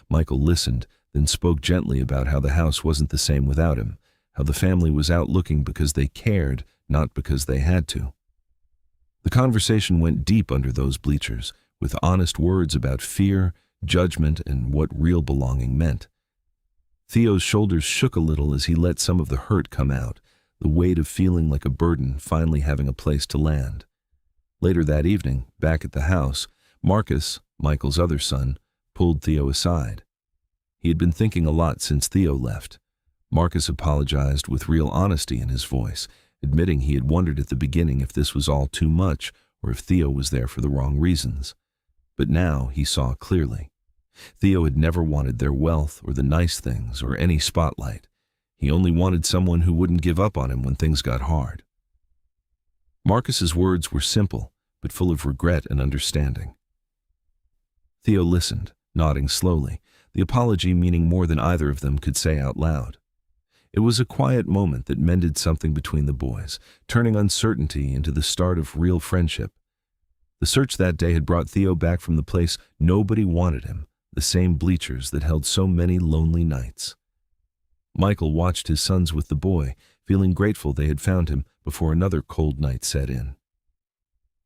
Michael listened, then spoke gently about how the house wasn't the same without him, how the family was out looking because they cared, not because they had to. The conversation went deep under those bleachers, with honest words about fear, judgment, and what real belonging meant. Theo's shoulders shook a little as he let some of the hurt come out, the weight of feeling like a burden finally having a place to land. Later that evening, back at the house, Marcus, Michael's other son, pulled Theo aside. He had been thinking a lot since Theo left. Marcus apologized with real honesty in his voice, admitting he had wondered at the beginning if this was all too much or if Theo was there for the wrong reasons. But now he saw clearly. Theo had never wanted their wealth or the nice things or any spotlight. He only wanted someone who wouldn't give up on him when things got hard. Marcus's words were simple, but full of regret and understanding. Theo listened, nodding slowly, the apology meaning more than either of them could say out loud. It was a quiet moment that mended something between the boys, turning uncertainty into the start of real friendship. The search that day had brought Theo back from the place nobody wanted him, the same bleachers that held so many lonely nights. Michael watched his sons with the boy, feeling grateful they had found him before another cold night set in.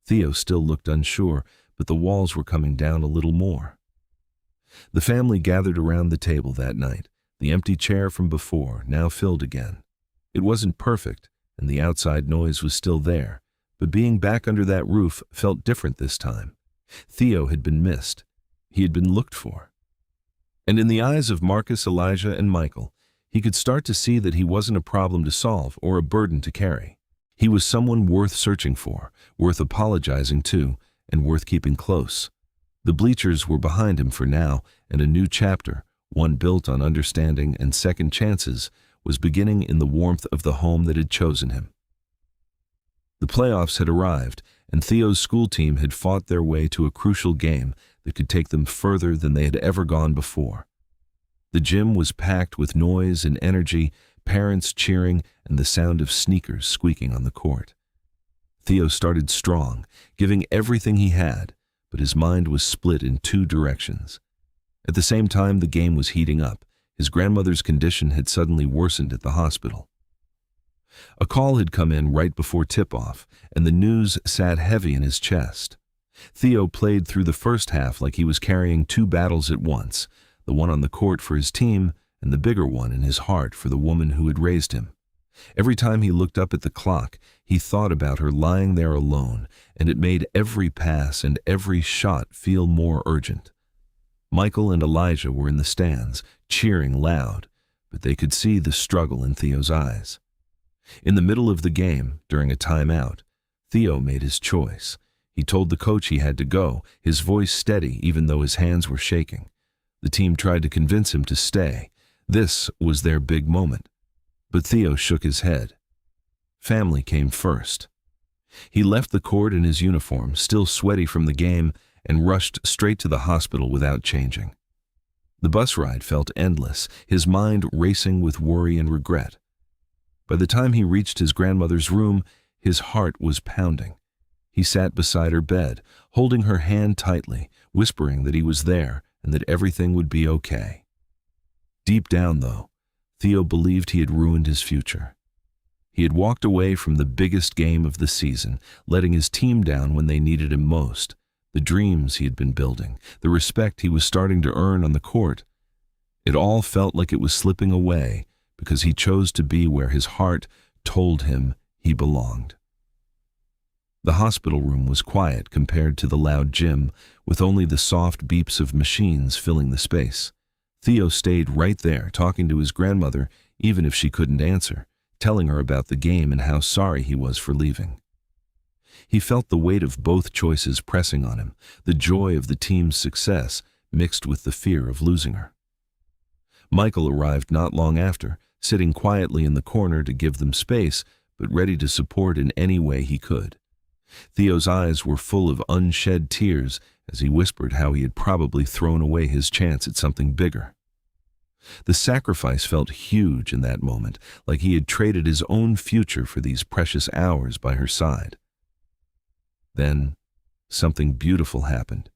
Theo still looked unsure, but the walls were coming down a little more. The family gathered around the table that night, the empty chair from before now filled again. It wasn't perfect, and the outside noise was still there, but being back under that roof felt different this time. Theo had been missed. He had been looked for. And in the eyes of Marcus, Elijah, and Michael, he could start to see that he wasn't a problem to solve or a burden to carry. He was someone worth searching for, worth apologizing to, and worth keeping close. The bleachers were behind him for now, and a new chapter, one built on understanding and second chances, was beginning in the warmth of the home that had chosen him. The playoffs had arrived, and Theo's school team had fought their way to a crucial game that could take them further than they had ever gone before. The gym was packed with noise and energy, parents cheering, and the sound of sneakers squeaking on the court. Theo started strong, giving everything he had, but his mind was split in two directions. At the same time the game was heating up, his grandmother's condition had suddenly worsened at the hospital. A call had come in right before tip-off, and the news sat heavy in his chest. Theo played through the first half like he was carrying two battles at once, the one on the court for his team and the bigger one in his heart for the woman who had raised him. Every time he looked up at the clock, he thought about her lying there alone, and it made every pass and every shot feel more urgent. Michael and Elijah were in the stands, cheering loud, but they could see the struggle in Theo's eyes. In the middle of the game, during a timeout, Theo made his choice. He told the coach he had to go, his voice steady even though his hands were shaking. The team tried to convince him to stay. This was their big moment. But Theo shook his head. Family came first. He left the court in his uniform, still sweaty from the game, and rushed straight to the hospital without changing. The bus ride felt endless, his mind racing with worry and regret. By the time he reached his grandmother's room, his heart was pounding. He sat beside her bed, holding her hand tightly, whispering that he was there and that everything would be okay. Deep down, though, Theo believed he had ruined his future. He had walked away from the biggest game of the season, letting his team down when they needed him most. The dreams he had been building, the respect he was starting to earn on the court. It all felt like it was slipping away because he chose to be where his heart told him he belonged. The hospital room was quiet compared to the loud gym, with only the soft beeps of machines filling the space. Theo stayed right there, talking to his grandmother, even if she couldn't answer, telling her about the game and how sorry he was for leaving. He felt the weight of both choices pressing on him, the joy of the team's success mixed with the fear of losing her. Michael arrived not long after, sitting quietly in the corner to give them space, but ready to support in any way he could. Theo's eyes were full of unshed tears as he whispered how he had probably thrown away his chance at something bigger. The sacrifice felt huge in that moment, like he had traded his own future for these precious hours by her side. Then, something beautiful happened.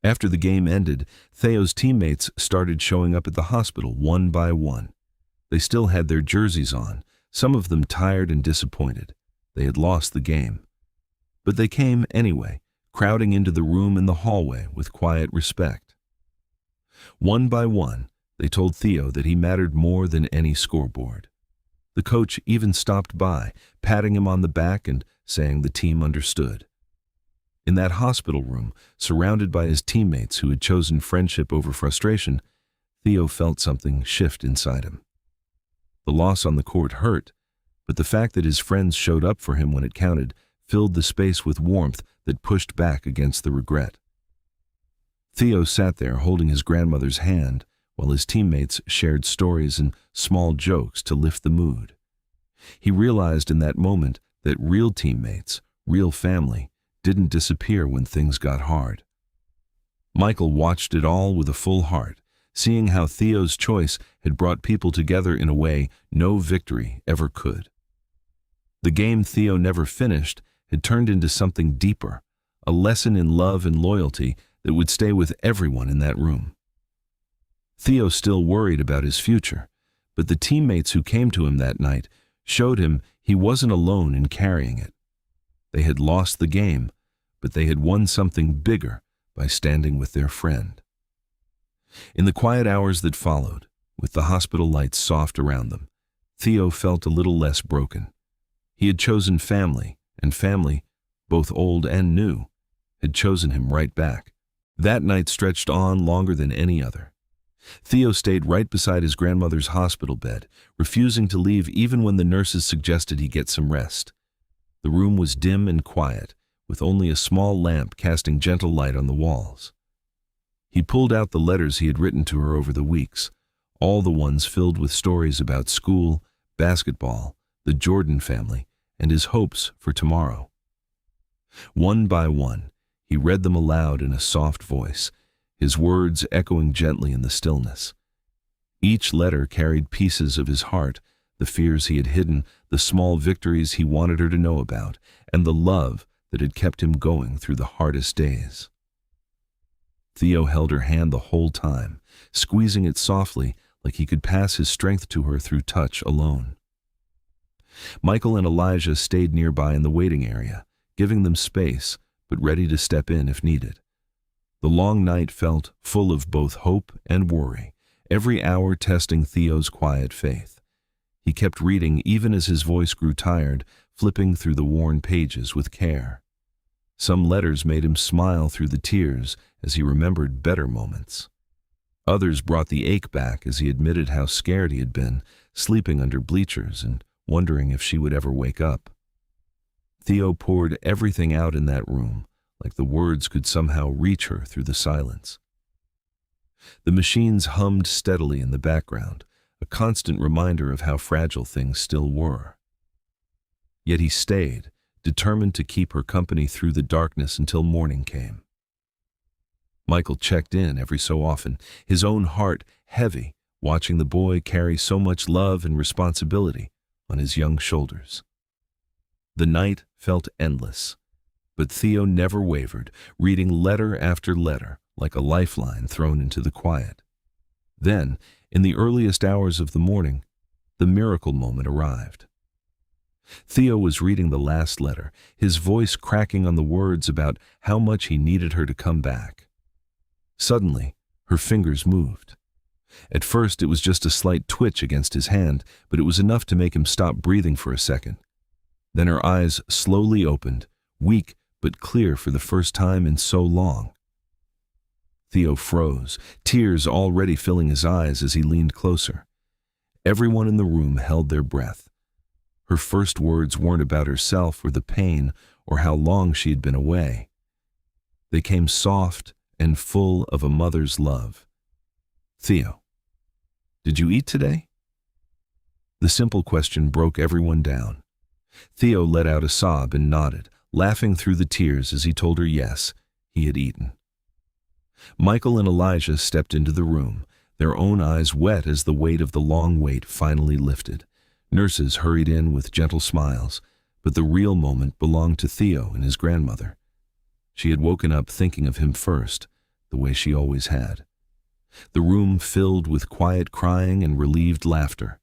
After the game ended, Theo's teammates started showing up at the hospital one by one. They still had their jerseys on, some of them tired and disappointed. They had lost the game. But they came anyway, crowding into the room in the hallway with quiet respect. One by one, they told Theo that he mattered more than any scoreboard. The coach even stopped by, patting him on the back and saying the team understood. In that hospital room, surrounded by his teammates who had chosen friendship over frustration, Theo felt something shift inside him. The loss on the court hurt, but the fact that his friends showed up for him when it counted filled the space with warmth that pushed back against the regret. Theo sat there holding his grandmother's hand while his teammates shared stories and small jokes to lift the mood. He realized in that moment that real teammates, real family, didn't disappear when things got hard. Michael watched it all with a full heart, seeing how Theo's choice had brought people together in a way no victory ever could. The game Theo never finished had turned into something deeper, a lesson in love and loyalty that would stay with everyone in that room. Theo still worried about his future, but the teammates who came to him that night showed him he wasn't alone in carrying it. They had lost the game, but they had won something bigger by standing with their friend. In the quiet hours that followed, with the hospital lights soft around them, Theo felt a little less broken. He had chosen family, and family, both old and new, had chosen him right back. That night stretched on longer than any other. Theo stayed right beside his grandmother's hospital bed, refusing to leave even when the nurses suggested he get some rest. The room was dim and quiet, with only a small lamp casting gentle light on the walls. He pulled out the letters he had written to her over the weeks, all the ones filled with stories about school, basketball, the Jordan family, and his hopes for tomorrow. One by one, he read them aloud in a soft voice, his words echoing gently in the stillness. Each letter carried pieces of his heart, the fears he had hidden, the small victories he wanted her to know about, and the love that had kept him going through the hardest days. Theo held her hand the whole time, squeezing it softly like he could pass his strength to her through touch alone. Michael and Elijah stayed nearby in the waiting area, giving them space, but ready to step in if needed. The long night felt full of both hope and worry, every hour testing Theo's quiet faith. He kept reading even as his voice grew tired, flipping through the worn pages with care. Some letters made him smile through the tears as he remembered better moments. Others brought the ache back as he admitted how scared he had been, sleeping under bleachers and wondering if she would ever wake up. Theo poured everything out in that room, like the words could somehow reach her through the silence. The machines hummed steadily in the background, a constant reminder of how fragile things still were. Yet he stayed, determined to keep her company through the darkness until morning came. Michael checked in every so often, his own heart heavy, watching the boy carry so much love and responsibility on his young shoulders. The night felt endless, but Theo never wavered, reading letter after letter like a lifeline thrown into the quiet. Then, in the earliest hours of the morning, the miracle moment arrived. Theo was reading the last letter, his voice cracking on the words about how much he needed her to come back. Suddenly, her fingers moved. At first, it was just a slight twitch against his hand, but it was enough to make him stop breathing for a second. Then her eyes slowly opened, weak but clear for the first time in so long. Theo froze, tears already filling his eyes as he leaned closer. Everyone in the room held their breath. Her first words weren't about herself or the pain or how long she had been away. They came soft and full of a mother's love. "Theo, did you eat today?" The simple question broke everyone down. Theo let out a sob and nodded, laughing through the tears as he told her yes, he had eaten. Michael and Elijah stepped into the room, their own eyes wet as the weight of the long wait finally lifted. Nurses hurried in with gentle smiles, but the real moment belonged to Theo and his grandmother. She had woken up thinking of him first, the way she always had. The room filled with quiet crying and relieved laughter,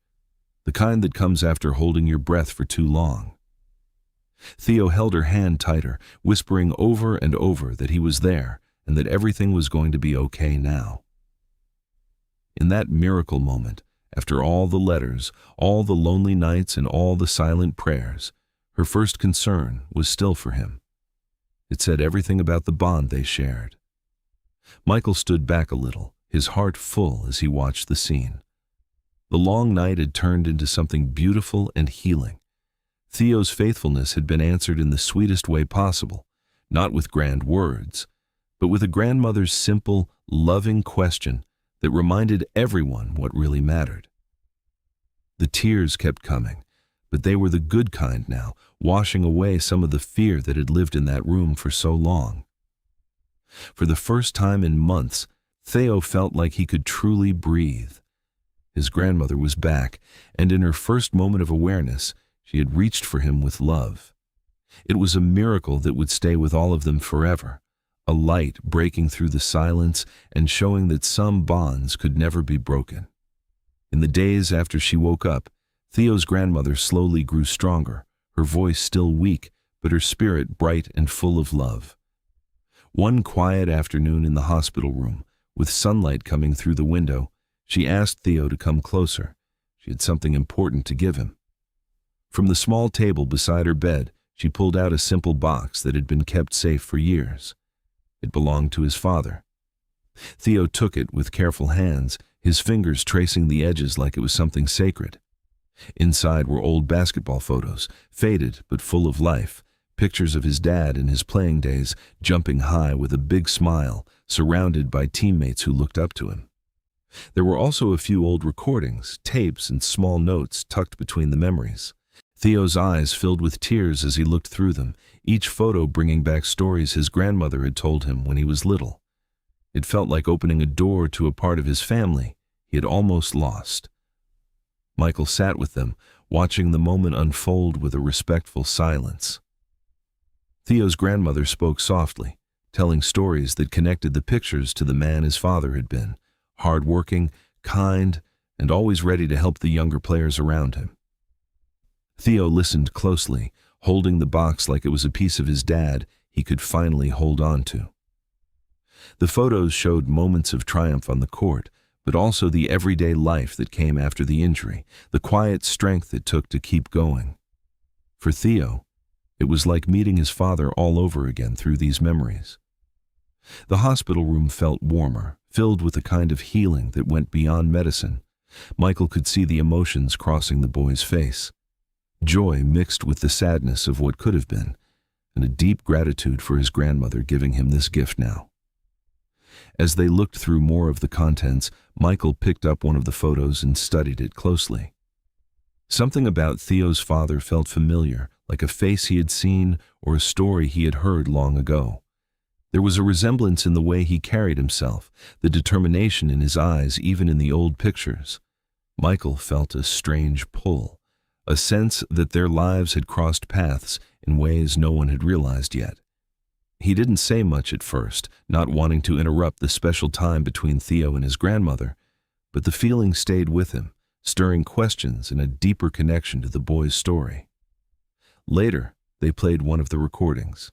the kind that comes after holding your breath for too long. Theo held her hand tighter, whispering over and over that he was there and that everything was going to be okay now. In that miracle moment, after all the letters, all the lonely nights, and all the silent prayers, her first concern was still for him. It said everything about the bond they shared. Michael stood back a little, his heart full as he watched the scene. The long night had turned into something beautiful and healing. Theo's faithfulness had been answered in the sweetest way possible, not with grand words, but with a grandmother's simple, loving question that reminded everyone what really mattered. The tears kept coming, but they were the good kind now, washing away some of the fear that had lived in that room for so long. For the first time in months, Theo felt like he could truly breathe. His grandmother was back, and in her first moment of awareness, she had reached for him with love. It was a miracle that would stay with all of them forever, a light breaking through the silence and showing that some bonds could never be broken. In the days after she woke up, Theo's grandmother slowly grew stronger, her voice still weak, but her spirit bright and full of love. One quiet afternoon in the hospital room, with sunlight coming through the window, she asked Theo to come closer. She had something important to give him. From the small table beside her bed, she pulled out a simple box that had been kept safe for years. It belonged to his father. Theo took it with careful hands, his fingers tracing the edges like it was something sacred. Inside were old basketball photos, faded but full of life, pictures of his dad in his playing days, jumping high with a big smile, surrounded by teammates who looked up to him. There were also a few old recordings, tapes, and small notes tucked between the memories. Theo's eyes filled with tears as he looked through them, each photo bringing back stories his grandmother had told him when he was little. It felt like opening a door to a part of his family he had almost lost. Michael sat with them, watching the moment unfold with a respectful silence. Theo's grandmother spoke softly, telling stories that connected the pictures to the man his father had been, hard-working, kind, and always ready to help the younger players around him. Theo listened closely, holding the box like it was a piece of his dad he could finally hold on to. The photos showed moments of triumph on the court, but also the everyday life that came after the injury, the quiet strength it took to keep going. For Theo, it was like meeting his father all over again through these memories. The hospital room felt warmer, filled with a kind of healing that went beyond medicine. Michael could see the emotions crossing the boy's face. Joy mixed with the sadness of what could have been, and a deep gratitude for his grandmother giving him this gift now. As they looked through more of the contents, Michael picked up one of the photos and studied it closely. Something about Theo's father felt familiar, like a face he had seen or a story he had heard long ago. There was a resemblance in the way he carried himself, the determination in his eyes even in the old pictures. Michael felt a strange pull, a sense that their lives had crossed paths in ways no one had realized yet. He didn't say much at first, not wanting to interrupt the special time between Theo and his grandmother, but the feeling stayed with him, stirring questions and a deeper connection to the boy's story. Later, they played one of the recordings.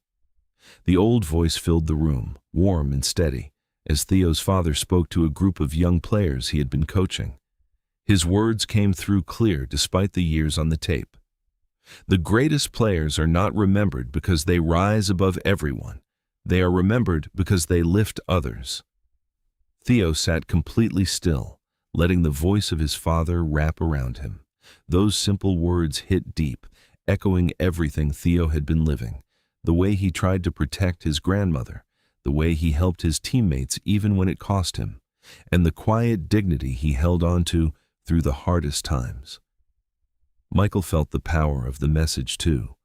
The old voice filled the room, warm and steady, as Theo's father spoke to a group of young players he had been coaching. His words came through clear despite the years on the tape. The greatest players are not remembered because they rise above everyone. They are remembered because they lift others. Theo sat completely still, letting the voice of his father wrap around him. Those simple words hit deep, echoing everything Theo had been living, the way he tried to protect his grandmother, the way he helped his teammates even when it cost him, and the quiet dignity he held on to through the hardest times. Michael felt the power of the message too,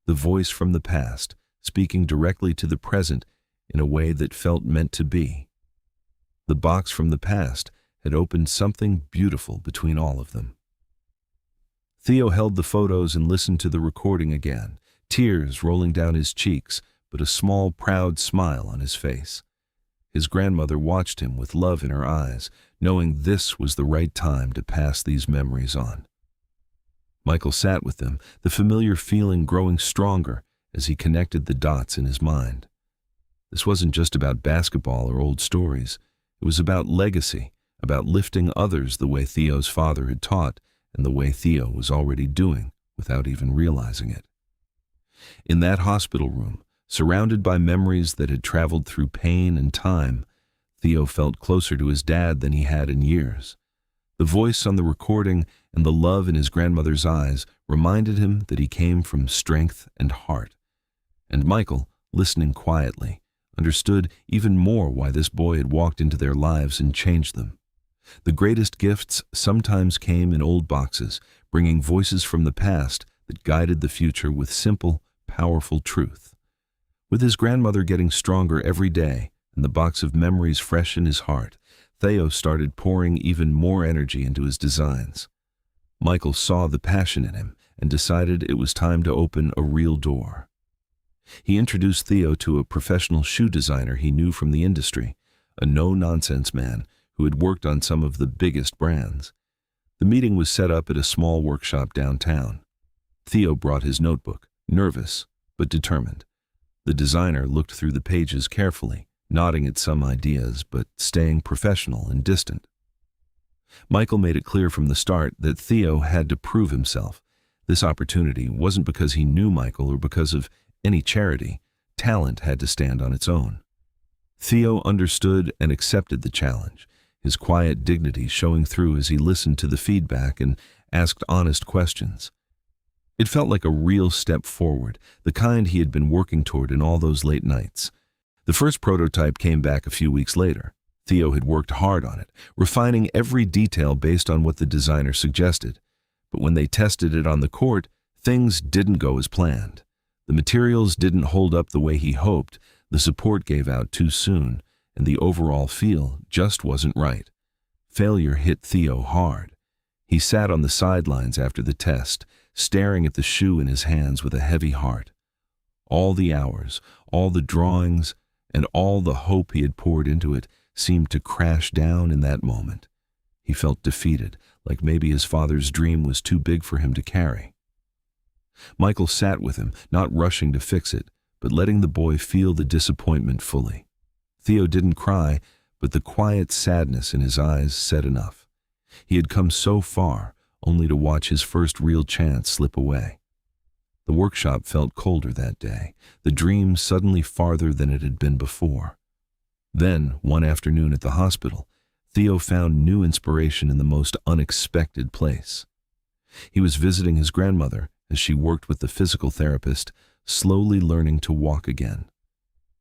the voice from the past speaking directly to the present in a way that felt meant to be. The box from the past had opened something beautiful between all of them. Theo held the photos and listened to the recording again, tears rolling down his cheeks, but a small, proud smile on his face. His grandmother watched him with love in her eyes, knowing this was the right time to pass these memories on. Michael sat with them, the familiar feeling growing stronger as he connected the dots in his mind. This wasn't just about basketball or old stories. It was about legacy, about lifting others the way Theo's father had taught and the way Theo was already doing without even realizing it. In that hospital room, surrounded by memories that had traveled through pain and time, Theo felt closer to his dad than he had in years. The voice on the recording and the love in his grandmother's eyes reminded him that he came from strength and heart. And Michael, listening quietly, understood even more why this boy had walked into their lives and changed them. The greatest gifts sometimes came in old boxes, bringing voices from the past that guided the future with simple, powerful truth. With his grandmother getting stronger every day and the box of memories fresh in his heart, Theo started pouring even more energy into his designs. Michael saw the passion in him and decided it was time to open a real door. He introduced Theo to a professional shoe designer he knew from the industry, a no-nonsense man who had worked on some of the biggest brands. The meeting was set up at a small workshop downtown. Theo brought his notebook, nervous but determined. The designer looked through the pages carefully, nodding at some ideas but staying professional and distant. Michael made it clear from the start that Theo had to prove himself. This opportunity wasn't because he knew Michael or because of any charity. Talent had to stand on its own. Theo understood and accepted the challenge, his quiet dignity showing through as he listened to the feedback and asked honest questions. It felt like a real step forward, the kind he had been working toward in all those late nights. The first prototype came back a few weeks later. Theo had worked hard on it, refining every detail based on what the designer suggested. But when they tested it on the court, things didn't go as planned. The materials didn't hold up the way he hoped, the support gave out too soon, and the overall feel just wasn't right. Failure hit Theo hard. He sat on the sidelines after the test, staring at the shoe in his hands with a heavy heart. All the hours, all the drawings, and all the hope he had poured into it seemed to crash down in that moment. He felt defeated, like maybe his father's dream was too big for him to carry. Michael sat with him, not rushing to fix it, but letting the boy feel the disappointment fully. Theo didn't cry, but the quiet sadness in his eyes said enough. He had come so far, only to watch his first real chance slip away. The workshop felt colder that day, the dream suddenly farther than it had been before. Then, one afternoon at the hospital, Theo found new inspiration in the most unexpected place. He was visiting his grandmother as she worked with the physical therapist, slowly learning to walk again.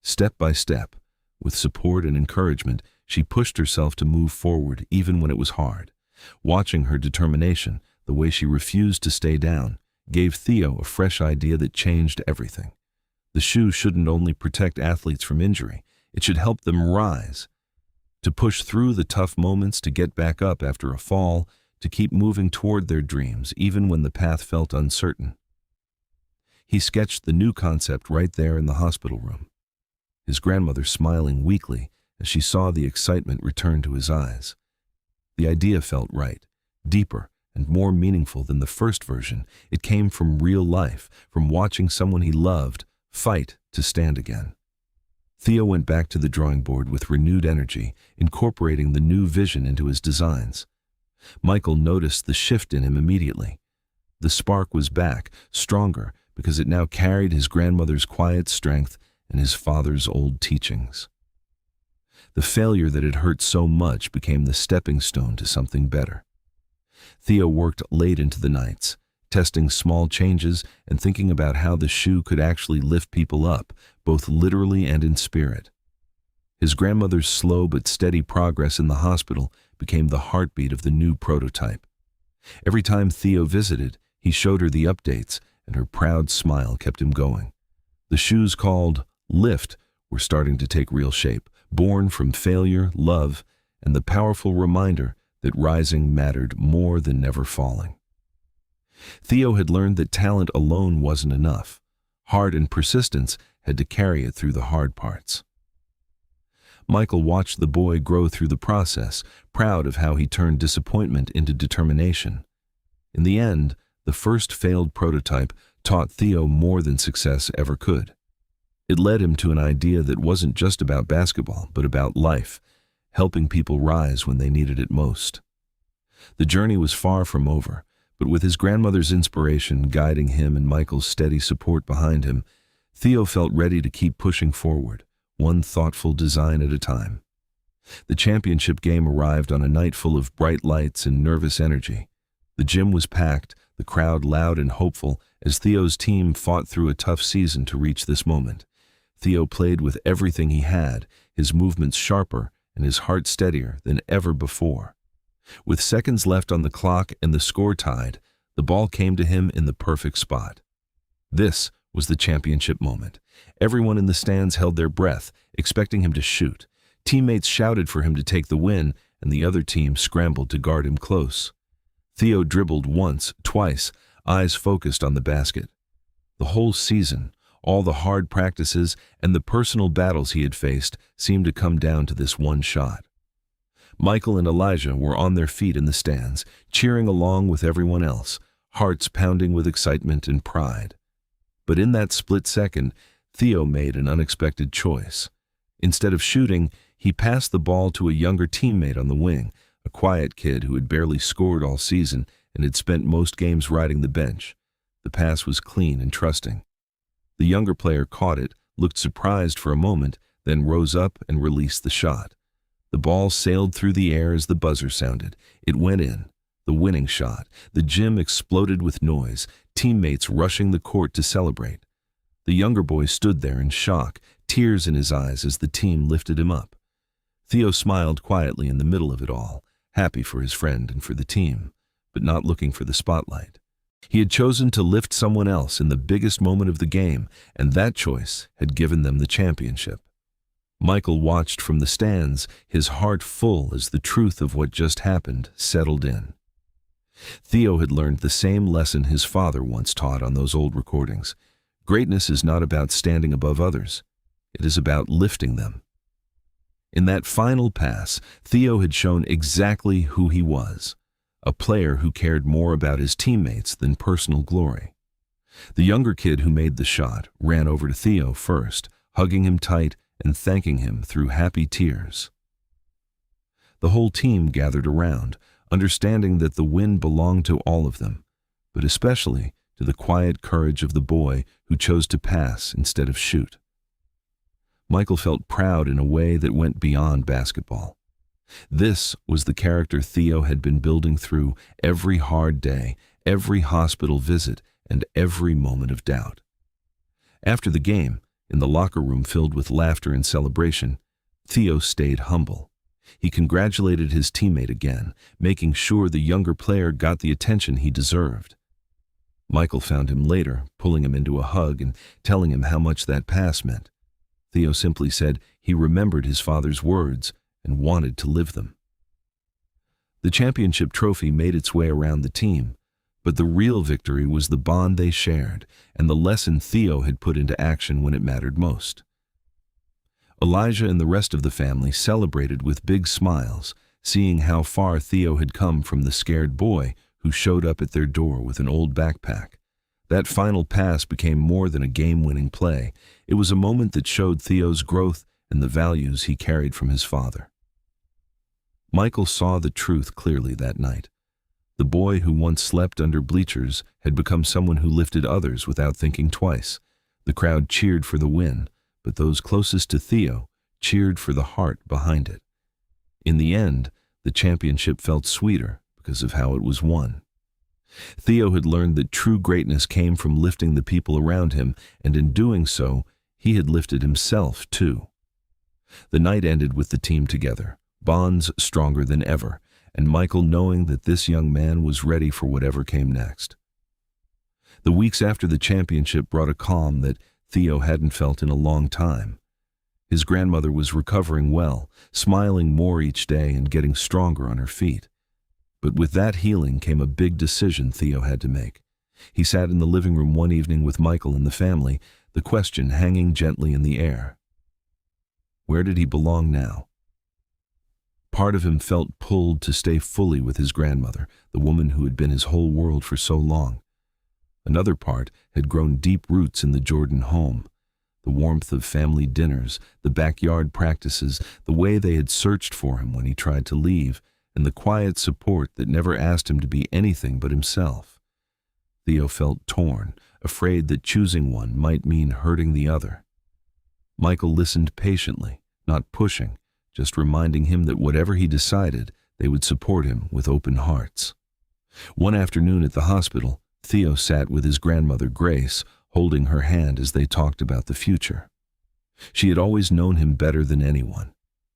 Step by step, with support and encouragement, she pushed herself to move forward even when it was hard. Watching her determination, the way she refused to stay down, gave Theo a fresh idea that changed everything. The shoe shouldn't only protect athletes from injury, it should help them rise. To push through the tough moments, to get back up after a fall, to keep moving toward their dreams even when the path felt uncertain. He sketched the new concept right there in the hospital room, his grandmother smiling weakly as she saw the excitement return to his eyes. The idea felt right, deeper and more meaningful than the first version. It came from real life, from watching someone he loved fight to stand again. Theo went back to the drawing board with renewed energy, incorporating the new vision into his designs. Michael noticed the shift in him immediately. The spark was back, stronger, because it now carried his grandmother's quiet strength and his father's old teachings. The failure that had hurt so much became the stepping stone to something better. Theo worked late into the nights, testing small changes and thinking about how the shoe could actually lift people up, both literally and in spirit. His grandmother's slow but steady progress in the hospital became the heartbeat of the new prototype. Every time Theo visited, he showed her the updates, and her proud smile kept him going. The shoes called Lift were starting to take real shape, born from failure, love, and the powerful reminder that rising mattered more than never falling. Theo had learned that talent alone wasn't enough. Heart and persistence had to carry it through the hard parts. Michael watched the boy grow through the process, proud of how he turned disappointment into determination. In the end, the first failed prototype taught Theo more than success ever could. It led him to an idea that wasn't just about basketball, but about life, helping people rise when they needed it most. The journey was far from over, but with his grandmother's inspiration guiding him and Michael's steady support behind him, Theo felt ready to keep pushing forward, one thoughtful design at a time. The championship game arrived on a night full of bright lights and nervous energy. The gym was packed, the crowd loud and hopeful as Theo's team fought through a tough season to reach this moment. Theo played with everything he had, his movements sharper and his heart steadier than ever before. With seconds left on the clock and the score tied, the ball came to him in the perfect spot. This was the championship moment. Everyone in the stands held their breath, expecting him to shoot. Teammates shouted for him to take the win, and the other team scrambled to guard him close. Theo dribbled once, twice, eyes focused on the basket. The whole season, all the hard practices and the personal battles he had faced seemed to come down to this one shot. Michael and Elijah were on their feet in the stands, cheering along with everyone else, hearts pounding with excitement and pride. But in that split second, Theo made an unexpected choice. Instead of shooting, he passed the ball to a younger teammate on the wing, a quiet kid who had barely scored all season and had spent most games riding the bench. The pass was clean and trusting. The younger player caught it, looked surprised for a moment, then rose up and released the shot. The ball sailed through the air as the buzzer sounded. It went in. The winning shot. The gym exploded with noise, teammates rushing the court to celebrate. The younger boy stood there in shock, tears in his eyes as the team lifted him up. Theo smiled quietly in the middle of it all, happy for his friend and for the team, but not looking for the spotlight. He had chosen to lift someone else in the biggest moment of the game, and that choice had given them the championship. Michael watched from the stands, his heart full as the truth of what just happened settled in. Theo had learned the same lesson his father once taught on those old recordings. Greatness is not about standing above others. It is about lifting them. In that final pass, Theo had shown exactly who he was, a player who cared more about his teammates than personal glory. The younger kid who made the shot ran over to Theo first, hugging him tight and thanking him through happy tears. The whole team gathered around, understanding that the win belonged to all of them, but especially to the quiet courage of the boy who chose to pass instead of shoot. Michael felt proud in a way that went beyond basketball. This was the character Theo had been building through every hard day, every hospital visit, and every moment of doubt. After the game, in the locker room filled with laughter and celebration, Theo stayed humble. He congratulated his teammate again, making sure the younger player got the attention he deserved. Michael found him later, pulling him into a hug and telling him how much that pass meant. Theo simply said he remembered his father's words and wanted to live them. The championship trophy made its way around the team, but the real victory was the bond they shared and the lesson Theo had put into action when it mattered most. Elijah and the rest of the family celebrated with big smiles, seeing how far Theo had come from the scared boy who showed up at their door with an old backpack. That final pass became more than a game-winning play. It was a moment that showed Theo's growth and the values he carried from his father. Michael saw the truth clearly that night. The boy who once slept under bleachers had become someone who lifted others without thinking twice. The crowd cheered for the win, but those closest to Theo cheered for the heart behind it. In the end, the championship felt sweeter because of how it was won. Theo had learned that true greatness came from lifting the people around him, and in doing so, he had lifted himself too. The night ended with the team together, bonds stronger than ever, and Michael knowing that this young man was ready for whatever came next. The weeks after the championship brought a calm that Theo hadn't felt in a long time. His grandmother was recovering well, smiling more each day and getting stronger on her feet. But with that healing came a big decision Theo had to make. He sat in the living room one evening with Michael and the family, the question hanging gently in the air. Where did he belong now? Part of him felt pulled to stay fully with his grandmother, the woman who had been his whole world for so long. Another part had grown deep roots in the Jordan home. The warmth of family dinners, the backyard practices, the way they had searched for him when he tried to leave, and the quiet support that never asked him to be anything but himself. Theo felt torn, afraid that choosing one might mean hurting the other. Michael listened patiently, not pushing, just reminding him that whatever he decided, they would support him with open hearts. One afternoon at the hospital, Theo sat with his grandmother Grace, holding her hand as they talked about the future. She had always known him better than anyone.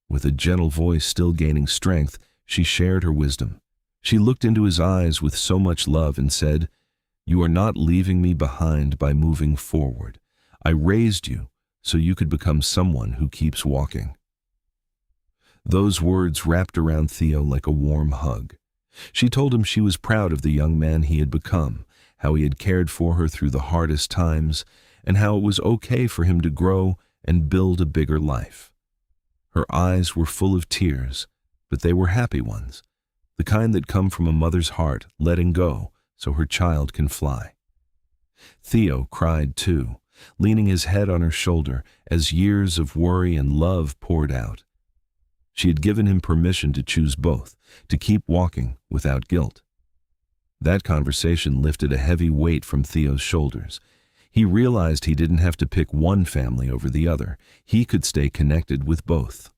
With a gentle voice still gaining strength, she shared her wisdom. She looked into his eyes with so much love and said, You are not leaving me behind by moving forward. I raised you so you could become someone who keeps walking." Those words wrapped around Theo like a warm hug. She told him she was proud of the young man he had become, how he had cared for her through the hardest times, and how it was okay for him to grow and build a bigger life. Her eyes were full of tears, but they were happy ones, the kind that come from a mother's heart letting go so her child can fly. Theo cried too, leaning his head on her shoulder as years of worry and love poured out. She had given him permission to choose both, to keep walking without guilt. That conversation lifted a heavy weight from Theo's shoulders. He realized he didn't have to pick one family over the other. He could stay connected with both.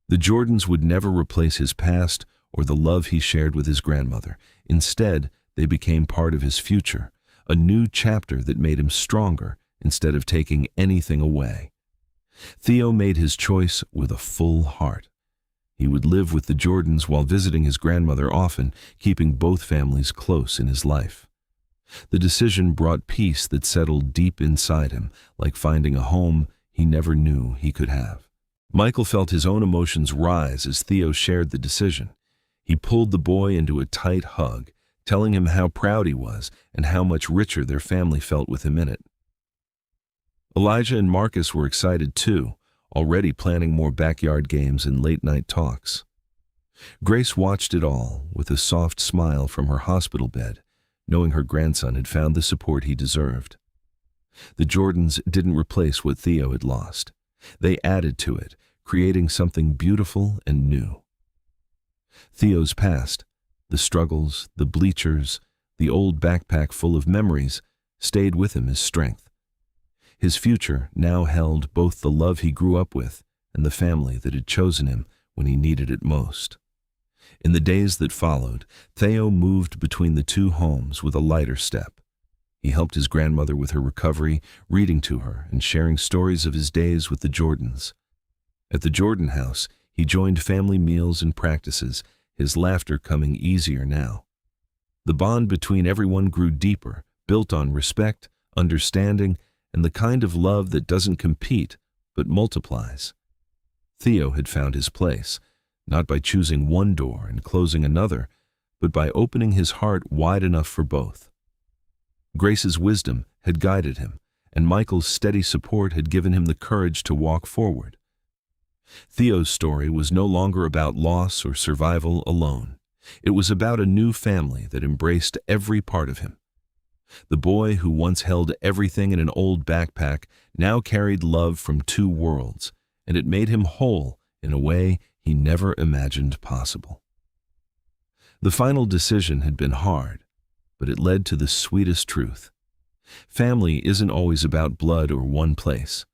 The Jordans would never replace his past or the love he shared with his grandmother. Instead, they became part of his future, a new chapter that made him stronger instead of taking anything away. Theo made his choice with a full heart. He would live with the Jordans while visiting his grandmother often, keeping both families close in his life. The decision brought peace that settled deep inside him, like finding a home he never knew he could have. Michael felt his own emotions rise as Theo shared the decision. He pulled the boy into a tight hug, telling him how proud he was and how much richer their family felt with him in it. Elijah and Marcus were excited too, already planning more backyard games and late-night talks. Grace watched it all with a soft smile from her hospital bed, knowing her grandson had found the support he deserved. The Jordans didn't replace what Theo had lost. They added to it, creating something beautiful and new. Theo's past, the struggles, the bleachers, the old backpack full of memories, stayed with him as strength. His future now held both the love he grew up with and the family that had chosen him when he needed it most. In the days that followed, Theo moved between the two homes with a lighter step. He helped his grandmother with her recovery, reading to her and sharing stories of his days with the Jordans. At the Jordan house, he joined family meals and practices, his laughter coming easier now. The bond between everyone grew deeper, built on respect, understanding, and the kind of love that doesn't compete, but multiplies. Theo had found his place, not by choosing one door and closing another, but by opening his heart wide enough for both. Grace's wisdom had guided him, and Michael's steady support had given him the courage to walk forward. Theo's story was no longer about loss or survival alone. It was about a new family that embraced every part of him. The boy who once held everything in an old backpack now carried love from two worlds, and it made him whole in a way he never imagined possible. The final decision had been hard, but it led to the sweetest truth. Family isn't always about blood or one place.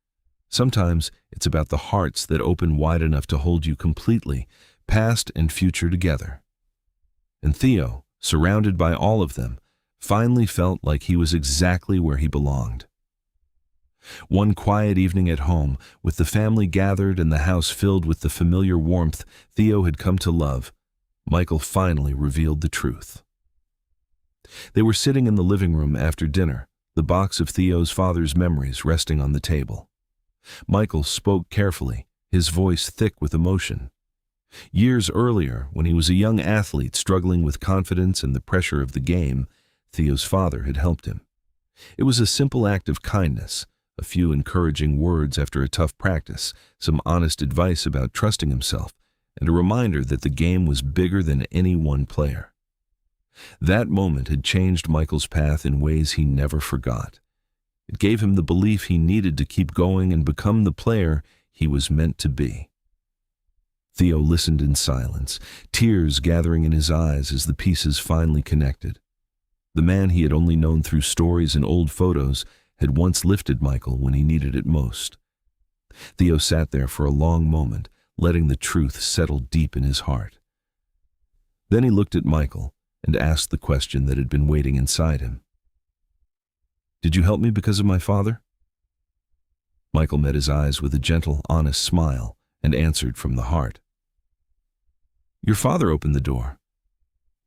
Sometimes it's about the hearts that open wide enough to hold you completely, past and future together. And Theo, surrounded by all of them, finally felt like he was exactly where he belonged. One quiet evening at home, with the family gathered and the house filled with the familiar warmth Theo had come to love, Michael finally revealed the truth. They were sitting in the living room after dinner, the box of Theo's father's memories resting on the table. Michael spoke carefully, his voice thick with emotion. Years earlier, when he was a young athlete struggling with confidence and the pressure of the game, Theo's father had helped him. It was a simple act of kindness, a few encouraging words after a tough practice, some honest advice about trusting himself, and a reminder that the game was bigger than any one player. That moment had changed Michael's path in ways he never forgot. It gave him the belief he needed to keep going and become the player he was meant to be. Theo listened in silence, tears gathering in his eyes as the pieces finally connected. The man he had only known through stories and old photos had once lifted Michael when he needed it most. Theo sat there for a long moment, letting the truth settle deep in his heart. Then he looked at Michael and asked the question that had been waiting inside him. "Did you help me because of my father?" Michael met his eyes with a gentle, honest smile and answered from the heart. "Your father opened the door,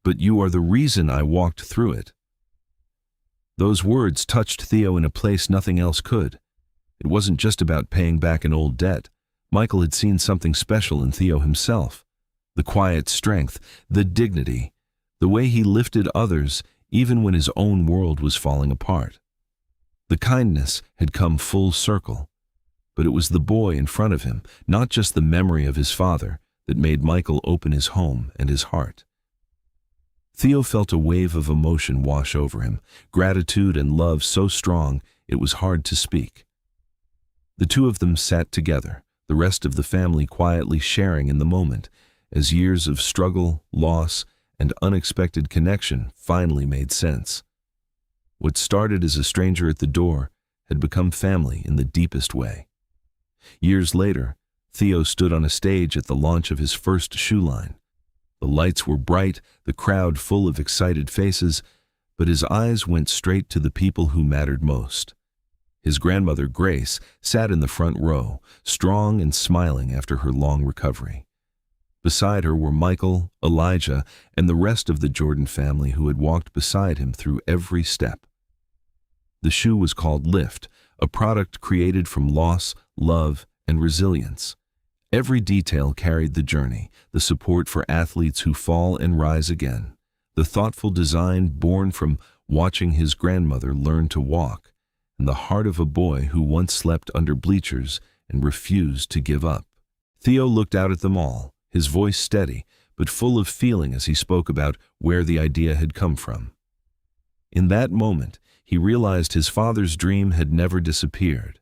but you are the reason I walked through it. Those words touched Theo in a place nothing else could. It wasn't just about paying back an old debt. Michael had seen something special in Theo himself. The quiet strength, the dignity, the way he lifted others even when his own world was falling apart. The kindness had come full circle, but it was the boy in front of him, not just the memory of his father, that made Michael open his home and his heart. Theo felt a wave of emotion wash over him, gratitude and love so strong it was hard to speak. The two of them sat together, the rest of the family quietly sharing in the moment, as years of struggle, loss, and unexpected connection finally made sense. What started as a stranger at the door had become family in the deepest way. Years later, Theo stood on a stage at the launch of his first shoe line. The lights were bright, the crowd full of excited faces, but his eyes went straight to the people who mattered most. His grandmother, Grace, sat in the front row, strong and smiling after her long recovery. Beside her were Michael, Elijah, and the rest of the Jordan family who had walked beside him through every step. The shoe was called Lift, a product created from loss, love, and resilience. Every detail carried the journey, the support for athletes who fall and rise again, the thoughtful design born from watching his grandmother learn to walk, and the heart of a boy who once slept under bleachers and refused to give up. Theo looked out at them all, his voice steady, but full of feeling as he spoke about where the idea had come from. In that moment, he realized his father's dream had never disappeared.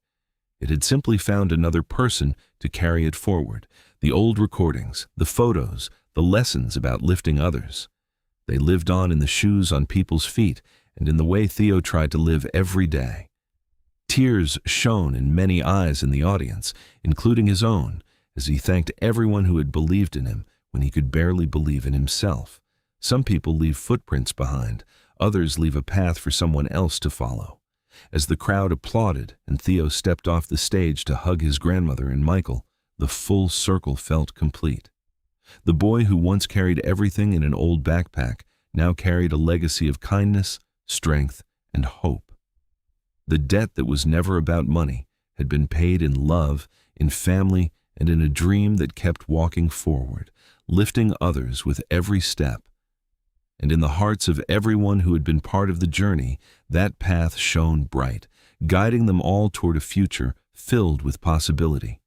It had simply found another person to carry it forward. The old recordings, the photos, the lessons about lifting others. They lived on in the shoes on people's feet and in the way Theo tried to live every day. Tears shone in many eyes in the audience, including his own, as he thanked everyone who had believed in him when he could barely believe in himself. Some people leave footprints behind, others leave a path for someone else to follow. As the crowd applauded and Theo stepped off the stage to hug his grandmother and Michael, the full circle felt complete. The boy who once carried everything in an old backpack now carried a legacy of kindness, strength, and hope. The debt that was never about money had been paid in love, in family, and in a dream that kept walking forward, lifting others with every step. And in the hearts of everyone who had been part of the journey, that path shone bright, guiding them all toward a future filled with possibility.